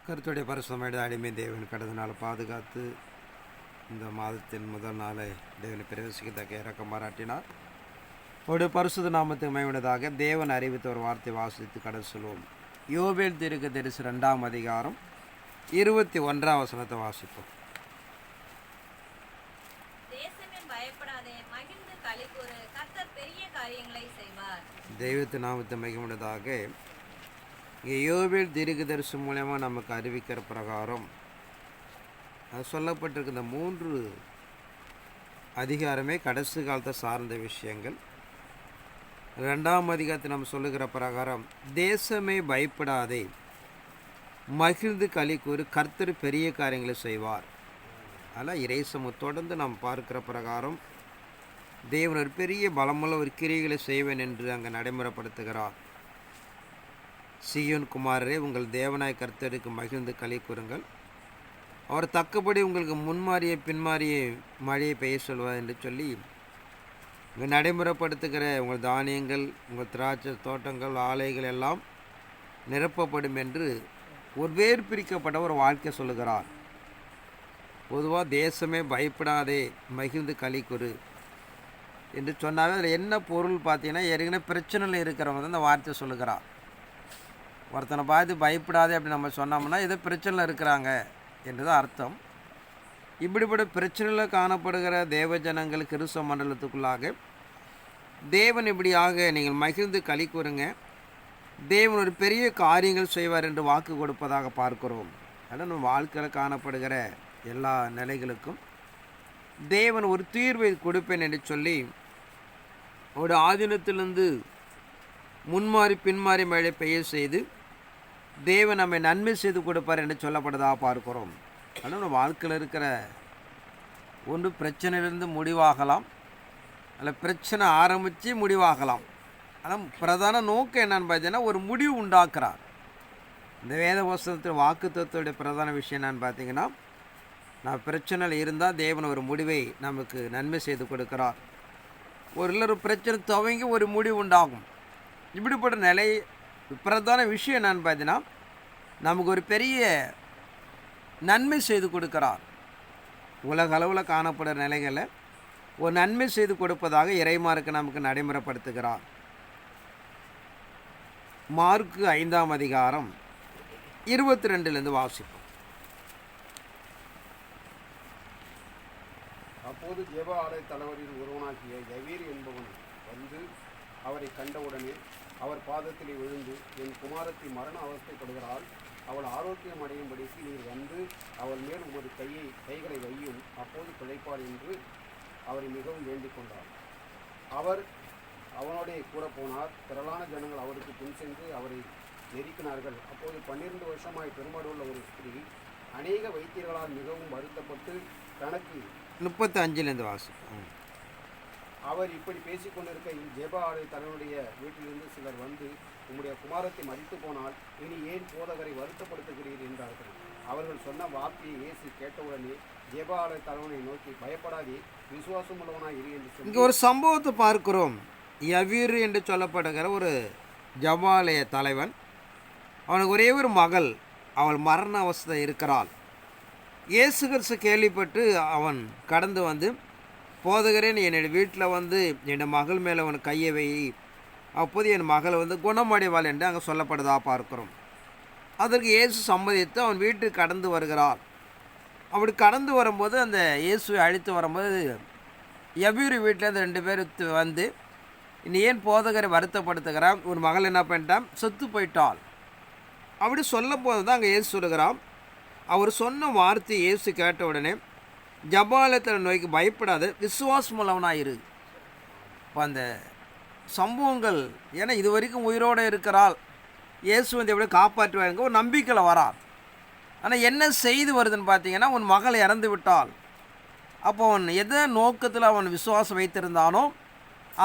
கருத்துடைய பரிசுத்தமான அடிமை தேவன் கடந்த நாள் பாதுகாத்து இந்த மாதத்தின் முதல் நாளை தேவனை பிரவேசிக்கத்தக்க இறக்கம் பாராட்டினார். ஒரு பரிசுத்த நாமத்துக்கு மகிமையுள்ளதாக தேவன் அறிவித்த ஒரு வார்த்தை வாசித்து கடல் சொல்வோம். யோவேல் தீர்க்கதரிசி 2ஆம் அதிகாரம் 21ஆம் வசனத்தை வாசிப்போம். தெய்வத்து நாமத்தை மகிமையுள்ளதாக இங்கே யோவேல் தீர்க்கதரிசி மூலமாக நமக்கு அறிவிக்கிற பிரகாரம் அது சொல்லப்பட்டிருக்க இந்த 3 அதிகாரமே கடைசி காலத்தை சார்ந்த விஷயங்கள். 2ஆம் அதிகாரத்தை நம்ம சொல்லுகிற பிரகாரம் தேசமே பயப்படாதே, மகிழ்ந்து களி கூறு, கர்த்தர் பெரிய காரியங்களை செய்வார். அதனால் இறைசம தொடர்ந்து நாம் பார்க்கிற பிரகாரம் தேவன் ஒரு பெரிய பலமுள்ள ஒரு கிரியைகளை செய்வேன் என்று அங்கே நடைமுறைப்படுத்துகிறார். சீயோன் குமாரரே, உங்கள் தேவனாய் கர்த்தருக்கு மகிழ்ந்து களி கூறுங்கள், அவர் தக்கபடி உங்களுக்கு முன்மாறிய பின்மாறிய மழையை பெய்ய சொல்வார் என்று சொல்லி இங்கே நடைமுறைப்படுத்துகிற உங்கள் தானியங்கள், உங்கள் திராட்சை தோட்டங்கள், ஆலைகள் எல்லாம் நிரப்பப்படும் என்று ஒரு வேறு பிரிக்கப்பட்ட ஒரு வாழ்க்கை சொல்லுகிறார். பொதுவாக தேசமே பயப்படாதே, மகிழ்ந்து களி கூறு என்று சொன்னாவே அதில் என்ன பொருள் பார்த்தீங்கன்னா, ஏற்கனவே பிரச்சனையில் இருக்கிறவங்க தான் இந்த வார்த்தை சொல்லுகிறார். ஒருத்தனை பார்த்து பயப்படாதே அப்படி நம்ம சொன்னோம்னா ஏதோ பிரச்சனையில் இருக்கிறாங்க என்று தான் அர்த்தம். இப்படிப்பட்ட பிரச்சனையில் காணப்படுகிற தேவ ஜனங்கள் கிறிஸ்தவ மண்டலத்துக்குள்ளாக தேவன் இப்படியாக நீங்கள் மகிழ்ந்து களி கூறுங்க, தேவன் ஒரு பெரிய காரியங்கள் செய்வார் என்று வாக்கு கொடுப்பதாக பார்க்கிறோம். அதனால் நம்ம வாழ்க்கையில் காணப்படுகிற எல்லா நிலைகளுக்கும் தேவன் ஒரு தீர்வை கொடுப்பேன் என்று சொல்லி ஒரு ஆதீனத்திலிருந்து முன்மாறி பின்மாறி மழை பெய்ய செய்து தேவன் நம்மை நன்மை செய்து கொடுப்பார் என்று சொல்லப்படுவதாக பார்க்கிறோம். ஆனால் நம்ம வாழ்க்கையில் இருக்கிற ஒன்று பிரச்சனையிலிருந்து முடிவாகலாம், அல்ல பிரச்சனை ஆரம்பித்து முடிவாகலாம். ஆனால் பிரதான நோக்கம் என்னன்னு பார்த்தீங்கன்னா ஒரு முடிவு உண்டாக்குறார். இந்த வேத வசனத்தில் வாக்கு தத்துவத்துடைய பிரதான விஷயம் என்னன்னு பார்த்தீங்கன்னா, நான் பிரச்சனையில் இருந்தால் தேவன் ஒரு முடிவை நமக்கு நன்மை செய்து கொடுக்கிறார். ஒரு பிரச்சனை துவங்கி ஒரு முடிவு உண்டாகும். இப்படிப்பட்ட நிலை பிரதான விஷயம் என்னன்னு பார்த்தீங்கன்னா, நமக்கு ஒரு பெரிய நன்மை செய்து கொடுக்கிறார். உலக அளவில் காணப்படுற நிலைகளை ஒரு நன்மை செய்து கொடுப்பதாக இறைமார்க்கு நமக்கு நடைமுறைப்படுத்துகிறார். மார்க்கு 5ஆம் அதிகாரம் 22 வாசிப்போம். அப்போது ஜெப ஆலய தலைவரின் ஒருவனாகிய யவீர் என்பவன் வந்து அவரை கண்டவுடனே அவர் பாதத்திலே விழுந்து, என் குமாரத்தி மரண அவஸ்தைப்படுகிறாள், அவள் ஆரோக்கியம் அடையும்படிக்கு நீர் வந்து அவள் மேல் உமது கைகளை வையும், அப்போது பிழைப்பார் என்று அவரை மிகவும் வேண்டிக் கொண்டார். அவர் அவனோடே கூட போனார். திரளான ஜனங்கள் அவருக்கு பின் சென்று அவரை நெருக்கினார்கள். அப்போது 12 வருஷமாய் பெருமடுள்ள ஒரு ஸ்திரீ அநேக வைத்தியர்களால் மிகவும் வருத்தப்பட்டு தனக்கு 35 வாசிப்போம். அவர் இப்படி பேசிக்கொண்டிருக்கையில் ஜெப ஆலய தலைவனுடைய வீட்டிலிருந்து சிலர் வந்து, உம்முடைய குமாரத்தை மரித்து போனால் இனி ஏன் போதகரை வருத்தப்படுத்துகிறீர் என்றார்கள். அவர்கள் சொன்ன வார்த்தையை இயேசு கேட்டவுடனே ஜெப ஆலய தலைவனை நோக்கி, பயப்படாதே, விசுவாசம் உள்ளவனாய் இரு என்று சொல்லி. இங்கே ஒரு சம்பவத்தை பார்க்கிறோம். யவீர் என்று சொல்லப்படுகிற ஒரு ஜபாலய தலைவன், அவனுக்கு ஒரே ஒரு மகள், அவள் மரண அவஸ்தை இருக்கிறாள். இயேசு கிறிஸ்து கேள்விப்பட்டு அவன் கடந்து வந்து, போதகரேன் என்னுடைய வீட்டில் வந்து என் மகள் மேலே அவன் கையை வை, அப்போது என் மகள் வந்து குணமடைவாள் என்று அங்கே சொல்லப்படுதா பார்க்கிறோம். அதற்கு இயேசு சம்மதித்து அவன் வீட்டுக்கு கடந்து வருகிறார். அப்படி கடந்து வரும்போது அந்த இயேசுவை அழைத்து வரும்போது யவீர் வீட்டில் அந்த 2 பேர் வந்து, இனி ஏன் போதகரை வருத்தப்படுத்துகிறான், ஒரு மகள் என்ன பண்ணிட்டான், செத்து போயிட்டாள். அப்படி சொல்லும் போது தான் அங்கே இயேசு சொல்லுகிறான். அவர் சொன்ன வார்த்தை இயேசு கேட்ட உடனே, ஜபாலயத்தில் நோய்க்கு பயப்படாத, விசுவாசம் உள்ளவனாயிரு. இப்போ அந்த சம்பவங்கள், ஏன்னா இது வரைக்கும் உயிரோடு இருக்கிறாள், இயேசு வந்து எப்படி காப்பாற்றுவாருங்க ஒரு நம்பிக்கையில் வரார். ஆனால் என்ன செய்து வருதுன்னு பார்த்தீங்கன்னா, உன் மகள் இறந்து விட்டாள். அப்போ அவன் எதை நோக்கத்தில் அவன் விசுவாசம் வைத்திருந்தானோ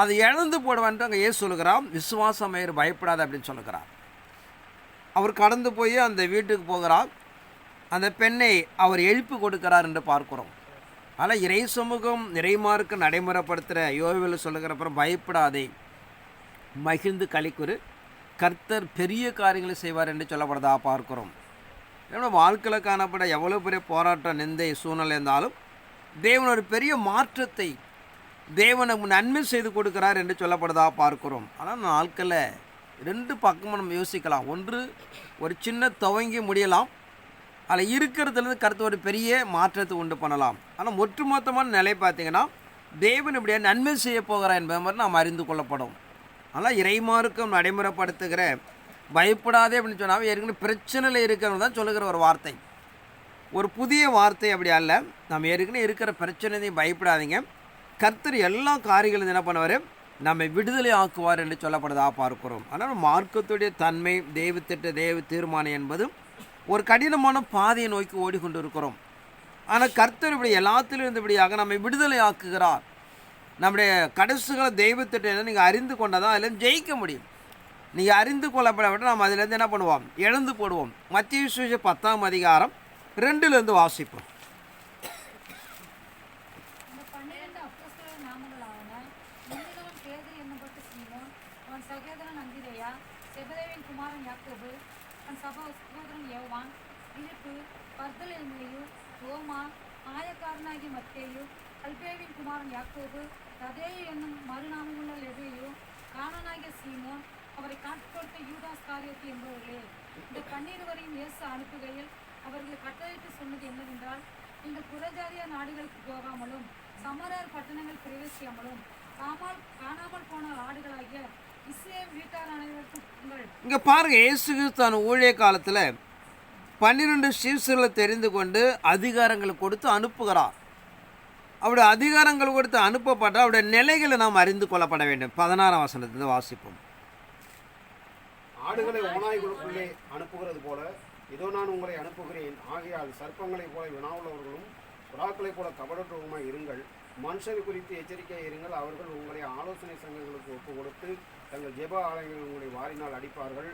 அதை இழந்து போடுவான்ட்டு அங்கே இயேசு சொல்லுகிறான், விசுவாசம் மயிறு பயப்படாத அப்படின்னு சொல்லுகிறார். அவர் கடந்து போய் அந்த வீட்டுக்கு போகிறார். அந்த பெண்ணை அவர் எழுப்பி கொடுக்கிறார் என்று பார்க்கிறோம். ஆனால் இறை சமூகம் நிறைமார்க்கு நடைமுறைப்படுத்துகிற யோவேல் சொல்லுகிறப்பறம், பயப்படாதே, மகிழ்ந்து களி கூறு, கர்த்தர் பெரிய காரியங்களை செய்வார் என்று சொல்லப்படுறதா பார்க்கிறோம். ஏன்னா வாழ்க்கையில் காணப்பட எவ்வளோ பெரிய போராட்டம் நிந்தை சூழ்நிலை இருந்தாலும் தேவன் ஒரு பெரிய மாற்றத்தை தேவனுக்கு நன்மை செய்து கொடுக்கிறார் என்று சொல்லப்படுதா பார்க்கிறோம். ஆனால் நாட்களில் ரெண்டு பக்கமும் நம்ம யோசிக்கலாம். ஒன்று, ஒரு சின்ன துவங்கி முடியலாம், அதில் இருக்கிறதுலேருந்து கருத்து ஒரு பெரிய மாற்றத்தை உண்டு பண்ணலாம். ஆனால் ஒட்டுமொத்தமான நிலை பார்த்திங்கன்னா தேவன் இப்படியே நன்மை செய்ய போகிறார் என்பது மாதிரி நாம் அறிந்து கொள்ளப்படும். ஆனால் இறைமார்க்கம் நடைமுறைப்படுத்துகிற பயப்படாதே அப்படின்னு சொன்னால் ஏற்கனவே பிரச்சனையில் இருக்கிறவங்க தான் சொல்லுகிற ஒரு வார்த்தை, ஒரு புதிய வார்த்தை அப்படி அல்ல. நம்ம ஏற்கனவே இருக்கிற பிரச்சனையும் பயப்படாதீங்க, கர்த்தர் எல்லா காரியங்களும் என்ன பண்ணுவார், நம்மை விடுதலை ஆக்குவார் என்று சொல்லப்படுதா பார்க்கிறோம். ஆனால் மார்க்கத்துடைய தன்மை தெய்வத்திட்ட தெய்வ தீர்மானம் என்பது ஒரு கடினமான பாதையை நோக்கி ஓடிக்கொண்டு இருக்கிறோம். ஆனால் கர்த்தர் இப்படி எல்லாத்திலிருந்து இப்படியாக நம்மை விடுதலை ஆக்குகிறார். நம்முடைய கடைசிகளை தெய்வத்திட்ட நீங்கள் அறிந்து கொண்டதான் அதில் ஜெயிக்க முடியும். நீங்கள் அறிந்து கொள்ளப்படவிட்டு நாம் அதிலேருந்து என்ன பண்ணுவோம், இழந்து போடுவோம். மத்தேயு சுவிசேஷம் 10ஆம் அதிகாரம் 2 வாசிப்போம். ஆயக்காரனாகி மத்தேயு, அல்பேவின் குமாரன் யாக்கோபு, ததேயு என்னும் மறுநாமமுள்ள லெவியு, கானானாகிய சீமோன், அவரை காட்டிக் கொடுத்த யூதாஸ் காரியத்து என்பவர்களே. இந்த 12 இயேசு அனுப்புகையில் அவர்கள் கட்டளையிட்டு சொன்னது என்னவென்றால், நீங்கள் புறஜாதியார் நாடுகளுக்கு போகாமலும் சமரர் பட்டணங்கள் பிரவேசியாமலும் காணாமல் போன ஆடுகளாகிய இஸ்ரேல் வீட்டார் அனைவருக்கும் உங்கள். இங்கே பாருங்க, இயேசு கிறிஸ்து ஊழிய காலத்தில் 12 சீஷர்களை தெரிந்து கொண்டு அதிகாரங்களை கொடுத்து அனுப்புகிறார். அவருடைய அதிகாரங்கள் கொடுத்து அனுப்பப்பட்ட அவருடைய நிலைகளை நாம் அறிந்து கொள்ளப்பட வேண்டும். 16ஆம் வசனத்திலிருந்து வாசிப்போம். ஆடுகளை ஓநாய்களுக்குள்ளே அனுப்புகிறது போல இதோ நான் உங்களை அனுப்புகிறேன். ஆகையால் சர்ப்பங்களைப் போல வினாவுள்ளவர்களும் புறாக்களைப் போல கபடற்றவுமாய் இருங்கள். மனுஷரை குறித்து எச்சரிக்கையாக இருங்கள். அவர்கள் உங்களை ஆலோசனை சங்கங்களுக்கு ஒப்புக் கொடுத்து தங்கள் ஜெப ஆலயங்கள் உங்களை வாரினால் அடிப்பார்கள்.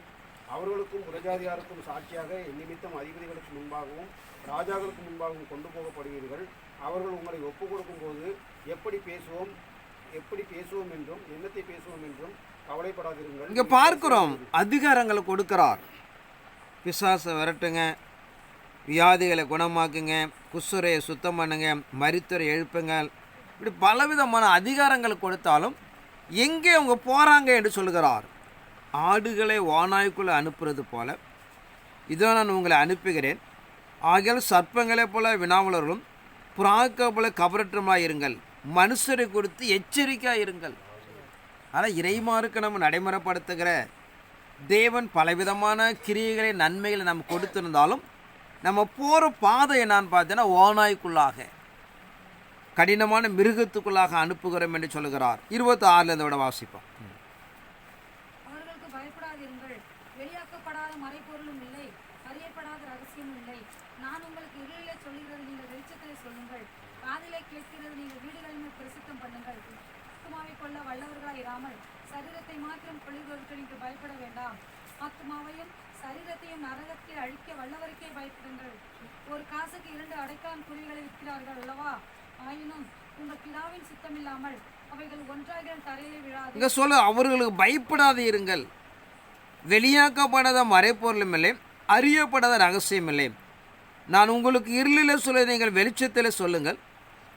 அவர்களுக்கும் புறஜாதியாருக்கும் சாட்சியாக நிமித்தம் அதிபதிகளுக்கு முன்பாகவும் ராஜாக்களுக்கு முன்பாகவும் கொண்டு போகப்படுவீர்கள். அவர்கள் உங்களை ஒப்புக் கொடுக்கும்போது எப்படி பேசுவோம் என்றும் என்னத்தை பேசுவோம் என்றும் கவலைப்படாதிருங்கள். இங்கே பார்க்கிறோம், அதிகாரங்களை கொடுக்கிறார். பிசாசை விரட்டுங்க, வியாதிகளை குணமாக்குங்க, குசுரையை சுத்தம் பண்ணுங்க, மரித்துரை எழுப்புங்க, இப்படி பலவிதமான அதிகாரங்கள் கொடுத்தாலும் எங்கே அவங்க போகிறாங்க என்று சொல்கிறார். ஆடுகளை ஓநாய்க்குள்ளே அனுப்புறது போல இதோ நான் உங்களை அனுப்புகிறேன். ஆகியால் சர்ப்பங்களைப் போல வினாவலர்களும் புறாக்களை போல கபரற்றமாக இருங்கள். மனுஷரை கொடுத்து எச்சரிக்கையாக இருங்கள். ஆனால் இறைமாருக்கு நம்ம நடைமுறைப்படுத்துகிற தேவன் பலவிதமான கிரியைகளை நன்மைகளை நம்ம கொடுத்திருந்தாலும் நம்ம போகிற பாதை என்னான்னு பார்த்தீங்கன்னா ஓநாய்க்குள்ளாக கடினமான மிருகத்துக்குள்ளாக அனுப்புகிறோம் என்று சொல்லுகிறார். 26 விட வாசிப்போம். அவர்களுக்கு பயப்படாதிருங்கள், வெளியாக்கப்படாத மறைபொருளும் இல்லை, அறியப்படாத ரகசியமும் இல்லை. நான் உங்களுக்கு இருளிலே சொல்லுகிறது நீங்கள் வெளிச்சத்திலே சொல்லுங்கள், காதிலே கேட்கிறது நீங்கள் வீடுகளில் பிரசித்தம் பண்ணுங்கள். ஆத்துமாவை கொள்ள வல்லவர்களாய் இராமல் சரீரத்தை மாத்திரம் கொள்ளுகிறவர்கள் நீங்கள் பயப்பட வேண்டாம். ஆத்துமாவையும் சரீரத்தையும் நரகத்தில் அழிக்க வல்லவருக்கே பயப்படுங்கள். ஒரு காசுக்கு 2 அடைக்கான் குருவிகளை விற்கிறார்கள் அல்லவா? ஆயினும் உங்கள் பிதாவின் சித்தமில்லாமல் அவைகள் ஒன்றாக தரையிலே விழாது. இங்கே சொல்ல, அவர்களுக்கு பயப்படாது இருங்கள், வெளியாக்கப்படாத மறைப்பொருளும் இல்லை, அறியப்படாத ரகசியம் இல்லை. நான் உங்களுக்கு இருளில் சொல்ல நீங்கள் வெளிச்சத்தில் சொல்லுங்கள்,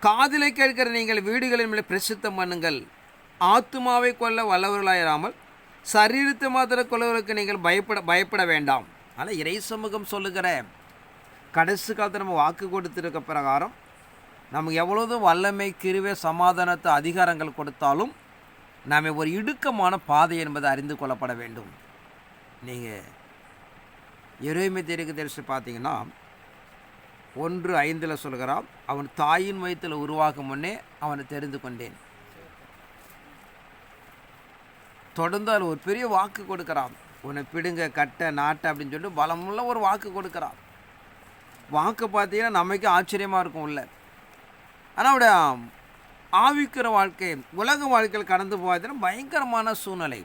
காதிலை கேட்கிற நீங்கள் வீடுகளின் மேலே பிரசித்தம் பண்ணுங்கள். ஆத்துமாவை கொள்ள வல்லவர்களாயிராமல் சரீரத்தை மாத்திர கொள்ளவர்களுக்கு நீங்கள் பயப்பட வேண்டாம். ஆனால் இறை சமூகம் சொல்லுகிற கடைசி காலத்தில் நம்ம வாக்கு கொடுத்திருக்க பிரகாரம் நமக்கு எவ்வளோதும் வல்லமை கிருவை சமாதானத்தை அதிகாரங்கள் கொடுத்தாலும் நாம் ஒரு இடுக்கமான பாதை என்பதை அறிந்து கொள்ளப்பட வேண்டும். நீங்கள் எரேமியா தீர்க்கதரிசி பார்த்தீங்கன்னா 1:5 சொல்கிறான், அவன் தாயின் வயிற்றில் உருவாகும் முன்னே அவனை தெரிந்து கொண்டேன். தொடர்ந்து அதில் ஒரு பெரிய வாக்கு கொடுக்குறான், உன்னை பிடுங்க கட்ட நாட்ட அப்படின்னு சொல்லிட்டு பலமுள்ள ஒரு வாக்கு கொடுக்குறான். வாக்கு பார்த்தீங்கன்னா நமக்கு ஆச்சரியமாக இருக்கும் உள்ள. ஆனால் அவருடைய ஆவிக்கிற வாழ்க்கை உலக வாழ்க்கையில் கடந்து போகாதுன்னா பயங்கரமான சூழ்நிலை.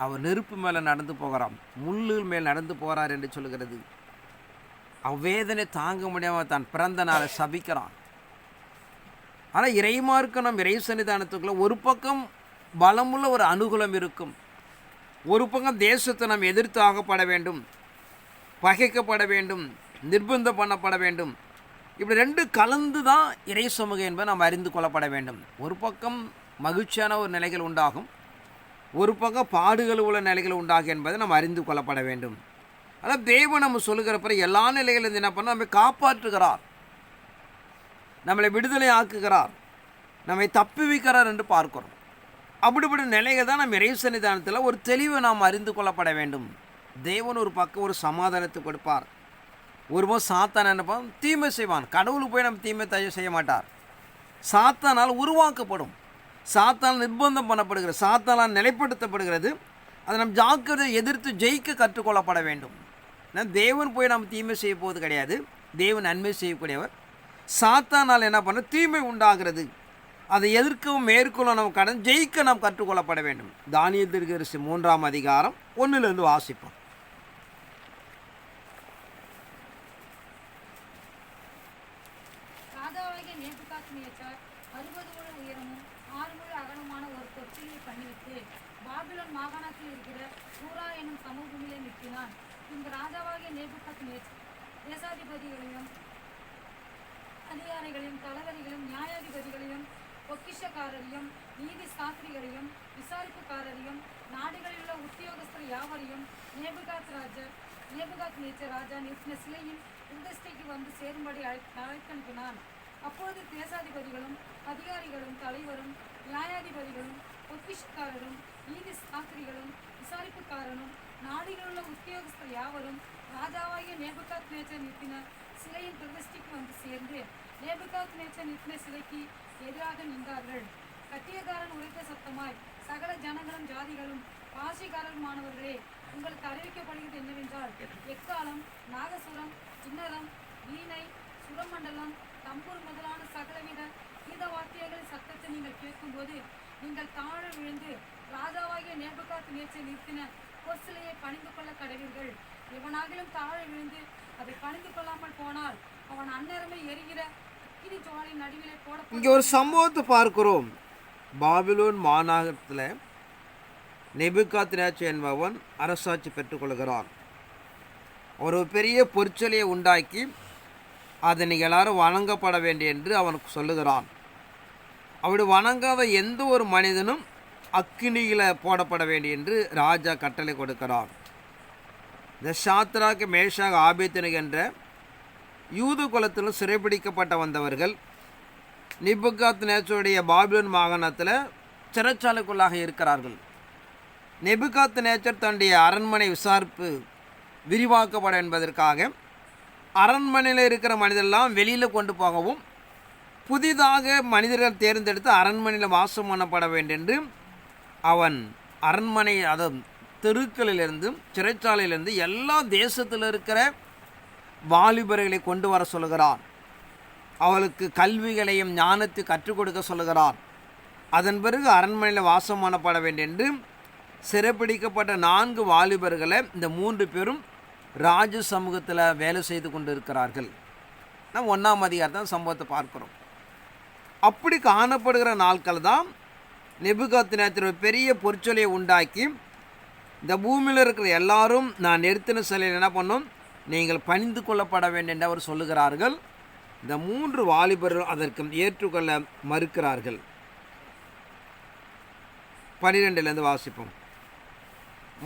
அவர் நெருப்பு மேலே நடந்து போகிறான், முள்ளு மேல் நடந்து போகிறார் என்று சொல்கிறது. அவ்வேதனை தாங்க முடியாமல் தான் பிறந்த நாளை சபிக்கிறான். ஆனால் இறைமார்க்கு நம் இறை சன்னிதானத்துக்குள்ள ஒரு பக்கம் பலமுள்ள ஒரு அனுகூலம் இருக்கும், ஒரு பக்கம் தேசத்தை நாம் எதிர்த்து ஆகப்பட வேண்டும், பகைக்கப்பட வேண்டும் நிர்பந்தம் பண்ணப்பட வேண்டும். இப்படி ரெண்டு கலந்து தான் இறை சமூகம் என்பதை நாம் அறிந்து கொள்ளப்பட வேண்டும். ஒரு பக்கம் மகிழ்ச்சியான ஒரு நிலைகள் உண்டாகும், ஒரு பக்கம் பாடுகள் உள்ள நிலைகள் உண்டாகும் என்பதை நாம் அறிந்து கொள்ளப்பட வேண்டும். அதாவது தேவன் நம்ம சொல்லுகிறப்ப எல்லா நிலைகளிலும் என்ன பண்ண நம்மை காப்பாற்றுகிறார், நம்மளை விடுதலை ஆக்குகிறார், நம்மை தப்புவிக்கிறார் என்று பார்க்கிறோம். அப்படிப்பட்ட நிலைகள் தான் நம்ம இறை சன்னிதானத்தில் ஒரு தெளிவை நாம் அறிந்து கொள்ளப்பட வேண்டும். தேவன் ஒரு பக்கம் ஒரு சமாதானத்தை கொடுப்பார். ஒருபோது சாத்தான் என்னப்பான் தீமை செய்வான். கடவுளுக்கு போய் நம்ம தீமை செய்ய மாட்டார். சாத்தானால் உருவாக்கப்படும், சாத்தானால் நிர்பந்தம் பண்ணப்படுகிறது, சாத்தானால் நிலைப்படுத்தப்படுகிறது. அதை நம்ம ஜாக்கிரதை எதிர்த்து ஜெயிக்க கற்றுக்கொள்ளப்பட வேண்டும். தேவன் போய் நம்ம தீமை செய்ய போவது கிடையாது, தேவன் நன்மை செய்யக்கூடியவர். சாத்தானால் என்ன பண்ண தீமை உண்டாகிறது, அதை எதிர்க்கவும் மேற்கொள்ள நம்ம கடன் ஜெயிக்க நாம் கற்றுக்கொள்ளப்பட வேண்டும். தானியேல் தீர்க்கதரிசி 3ஆம் அதிகாரம் 1 வாசிப்போம். ராஜாவாகிய நேபுகாத்நேச்சார் 60 முழ உயரமும் 6 முழ அகலமான ஒரு தொட்டியை பண்ணிவிட்டு பாபிலோன் மாகாணத்தில் இருக்கிற சூரா என்னும் சமூகமிலே நிறுத்தினான். இந்த ராஜாவாகிய நேபுகாத்நேச்சார் தேசாதிபதிகளையும் அதிகாரிகளையும் தளபதிகளையும் நியாயாதிபதிகளையும் பொக்கிஷக்காரரையும் நீதி சாஸ்திரிகளையும் விசாரிப்புக்காரரையும் நாடுகளில் உள்ள உத்தியோகஸ்தர் யாவரையும் நேபுகாத்நேச்சர் ராஜா நிறுத்தின சிலையின் பிரதிஷ்டைக்கு வந்து சேரும்படி அழைத்தனுப்பினான். அப்பொழுது தேசாதிபதிகளும் அதிகாரிகளும் தலைவரும் நியாயாதிபதிகளும் பொக்கிஷக்காரரும் நீதி சாஸ்திரிகளும் விசாரிப்புக்காரனும் நாடுகளிலுள்ள உத்தியோகஸ்தர் யாவரும் ராஜாவாகிய நேபுகாத்நேச்சர் நிறுத்தின சிலையின் பிரதிஷ்டைக்கு வந்து சேர்ந்து நேபுகாத்நேச்சர் நிறுத்தின சிலைக்கு எதிராக நின்றார்கள். கட்டியக்காரன் உரைத்த சத்தமாய் சகல ஜனங்களும் ஜாதிகளும் பாஷைக்காரருமானவர்களே, உங்களுக்கு அறிவிக்கப்படுகிறது என்னவென்றால், எக்காலம், நாகசுரம், கிண்ணரம், வீணை, சுரமண்டலம், தம்பூர் முதலான சகலவித கீத வாத்தியங்களின் சத்தத்தை நீங்கள் கேட்கும்போது நீங்கள் தாழ விழுந்து ராஜாவாகிய நேபுகாத்நேச்சர் நிறுத்தின பொற்சிலையை பணிந்து கொள்ள கடவீர்கள். எவனாகிலும் தாழ விழுந்து அதை பணிந்து கொள்ளாமல் போனால் அவன் அந்நேரமே எரிகிற அக்கினி ஜுவாலின் நடுவிலே இங்கே ஒரு சம்பவத்தை பார்க்கிறோம். பாபிலோன் மாநகரத்தில் நேபுகாத்நேச்சர் என்பவன் அரசாட்சி பெற்றுக்கொள்கிறான். ஒரு பெரிய பொற்சிலையை உண்டாக்கி அதை நீங்கள் எல்லாரும் வணங்கப்பட வேண்டும் என்று அவனுக்கு சொல்லுகிறான். அப்படி வணங்காத எந்த ஒரு மனிதனும் அக்கினியில் போடப்பட வேண்டும் என்று ராஜா கட்டளை கொடுக்கிறான். இந்த சாத்ராக் மேஷாக் ஆபேத்நேகோ என்ற யூத குலத்தில் சிறைப்பிடிக்கப்பட்ட வந்தவர்கள் நேபுகாத்நேச்சருடைய பாபிலோன் மாகாணத்தில் சிறைச்சாலைக்குள்ளாக இருக்கிறார்கள். நேபுகாத்நேச்சர் தன்னுடைய அரண்மனை விசாரிப்பு விரிவாக்கப்பட என்பதற்காக அரண்மனையில் இருக்கிற மனிதரெல்லாம் வெளியில் கொண்டு போகவும் புதிதாக மனிதர்கள் தேர்ந்தெடுத்து அரண்மனையில் வாசம் பண்ணப்பட வேண்டும் என்று அவன் அரண்மனை தெருக்களிலிருந்து சிறைச்சாலையிலிருந்து எல்லா தேசத்தில் இருக்கிற வாலிபர்களை கொண்டு வர சொல்கிறான். அவளுக்கு கல்விகளையும் ஞானத்தை கற்றுக் கொடுக்க சொல்கிறான். அதன் பிறகு அரண்மனையில் வாசம் பண்ணப்பட வேண்டும் என்று சிறைப்பிடிக்கப்பட்ட 4 வாலிபர்களை இந்த 3 பேரும் ராஜ சமூகத்தில் வேலை செய்து கொண்டு இருக்கிறார்கள். நம்ம 1ஆம் அதிகாரத்தான் சம்பவத்தை பார்க்கிறோம். அப்படி காணப்படுகிற நாட்கள் தான் நேபுகாத்நேச்சர் பெரிய பொற்சொலையை உண்டாக்கி இந்த பூமியில் இருக்கிற எல்லாரும் நான் நிறுத்தின சிலையில் என்ன பண்ணும், நீங்கள் பணிந்து கொள்ளப்பட வேண்டும் என்று அவர் சொல்லுகிறார்கள். இந்த 3 வாலிபர்கள் அதற்கு ஏற்றுக்கொள்ள மறுக்கிறார்கள். 12 வாசிப்போம்.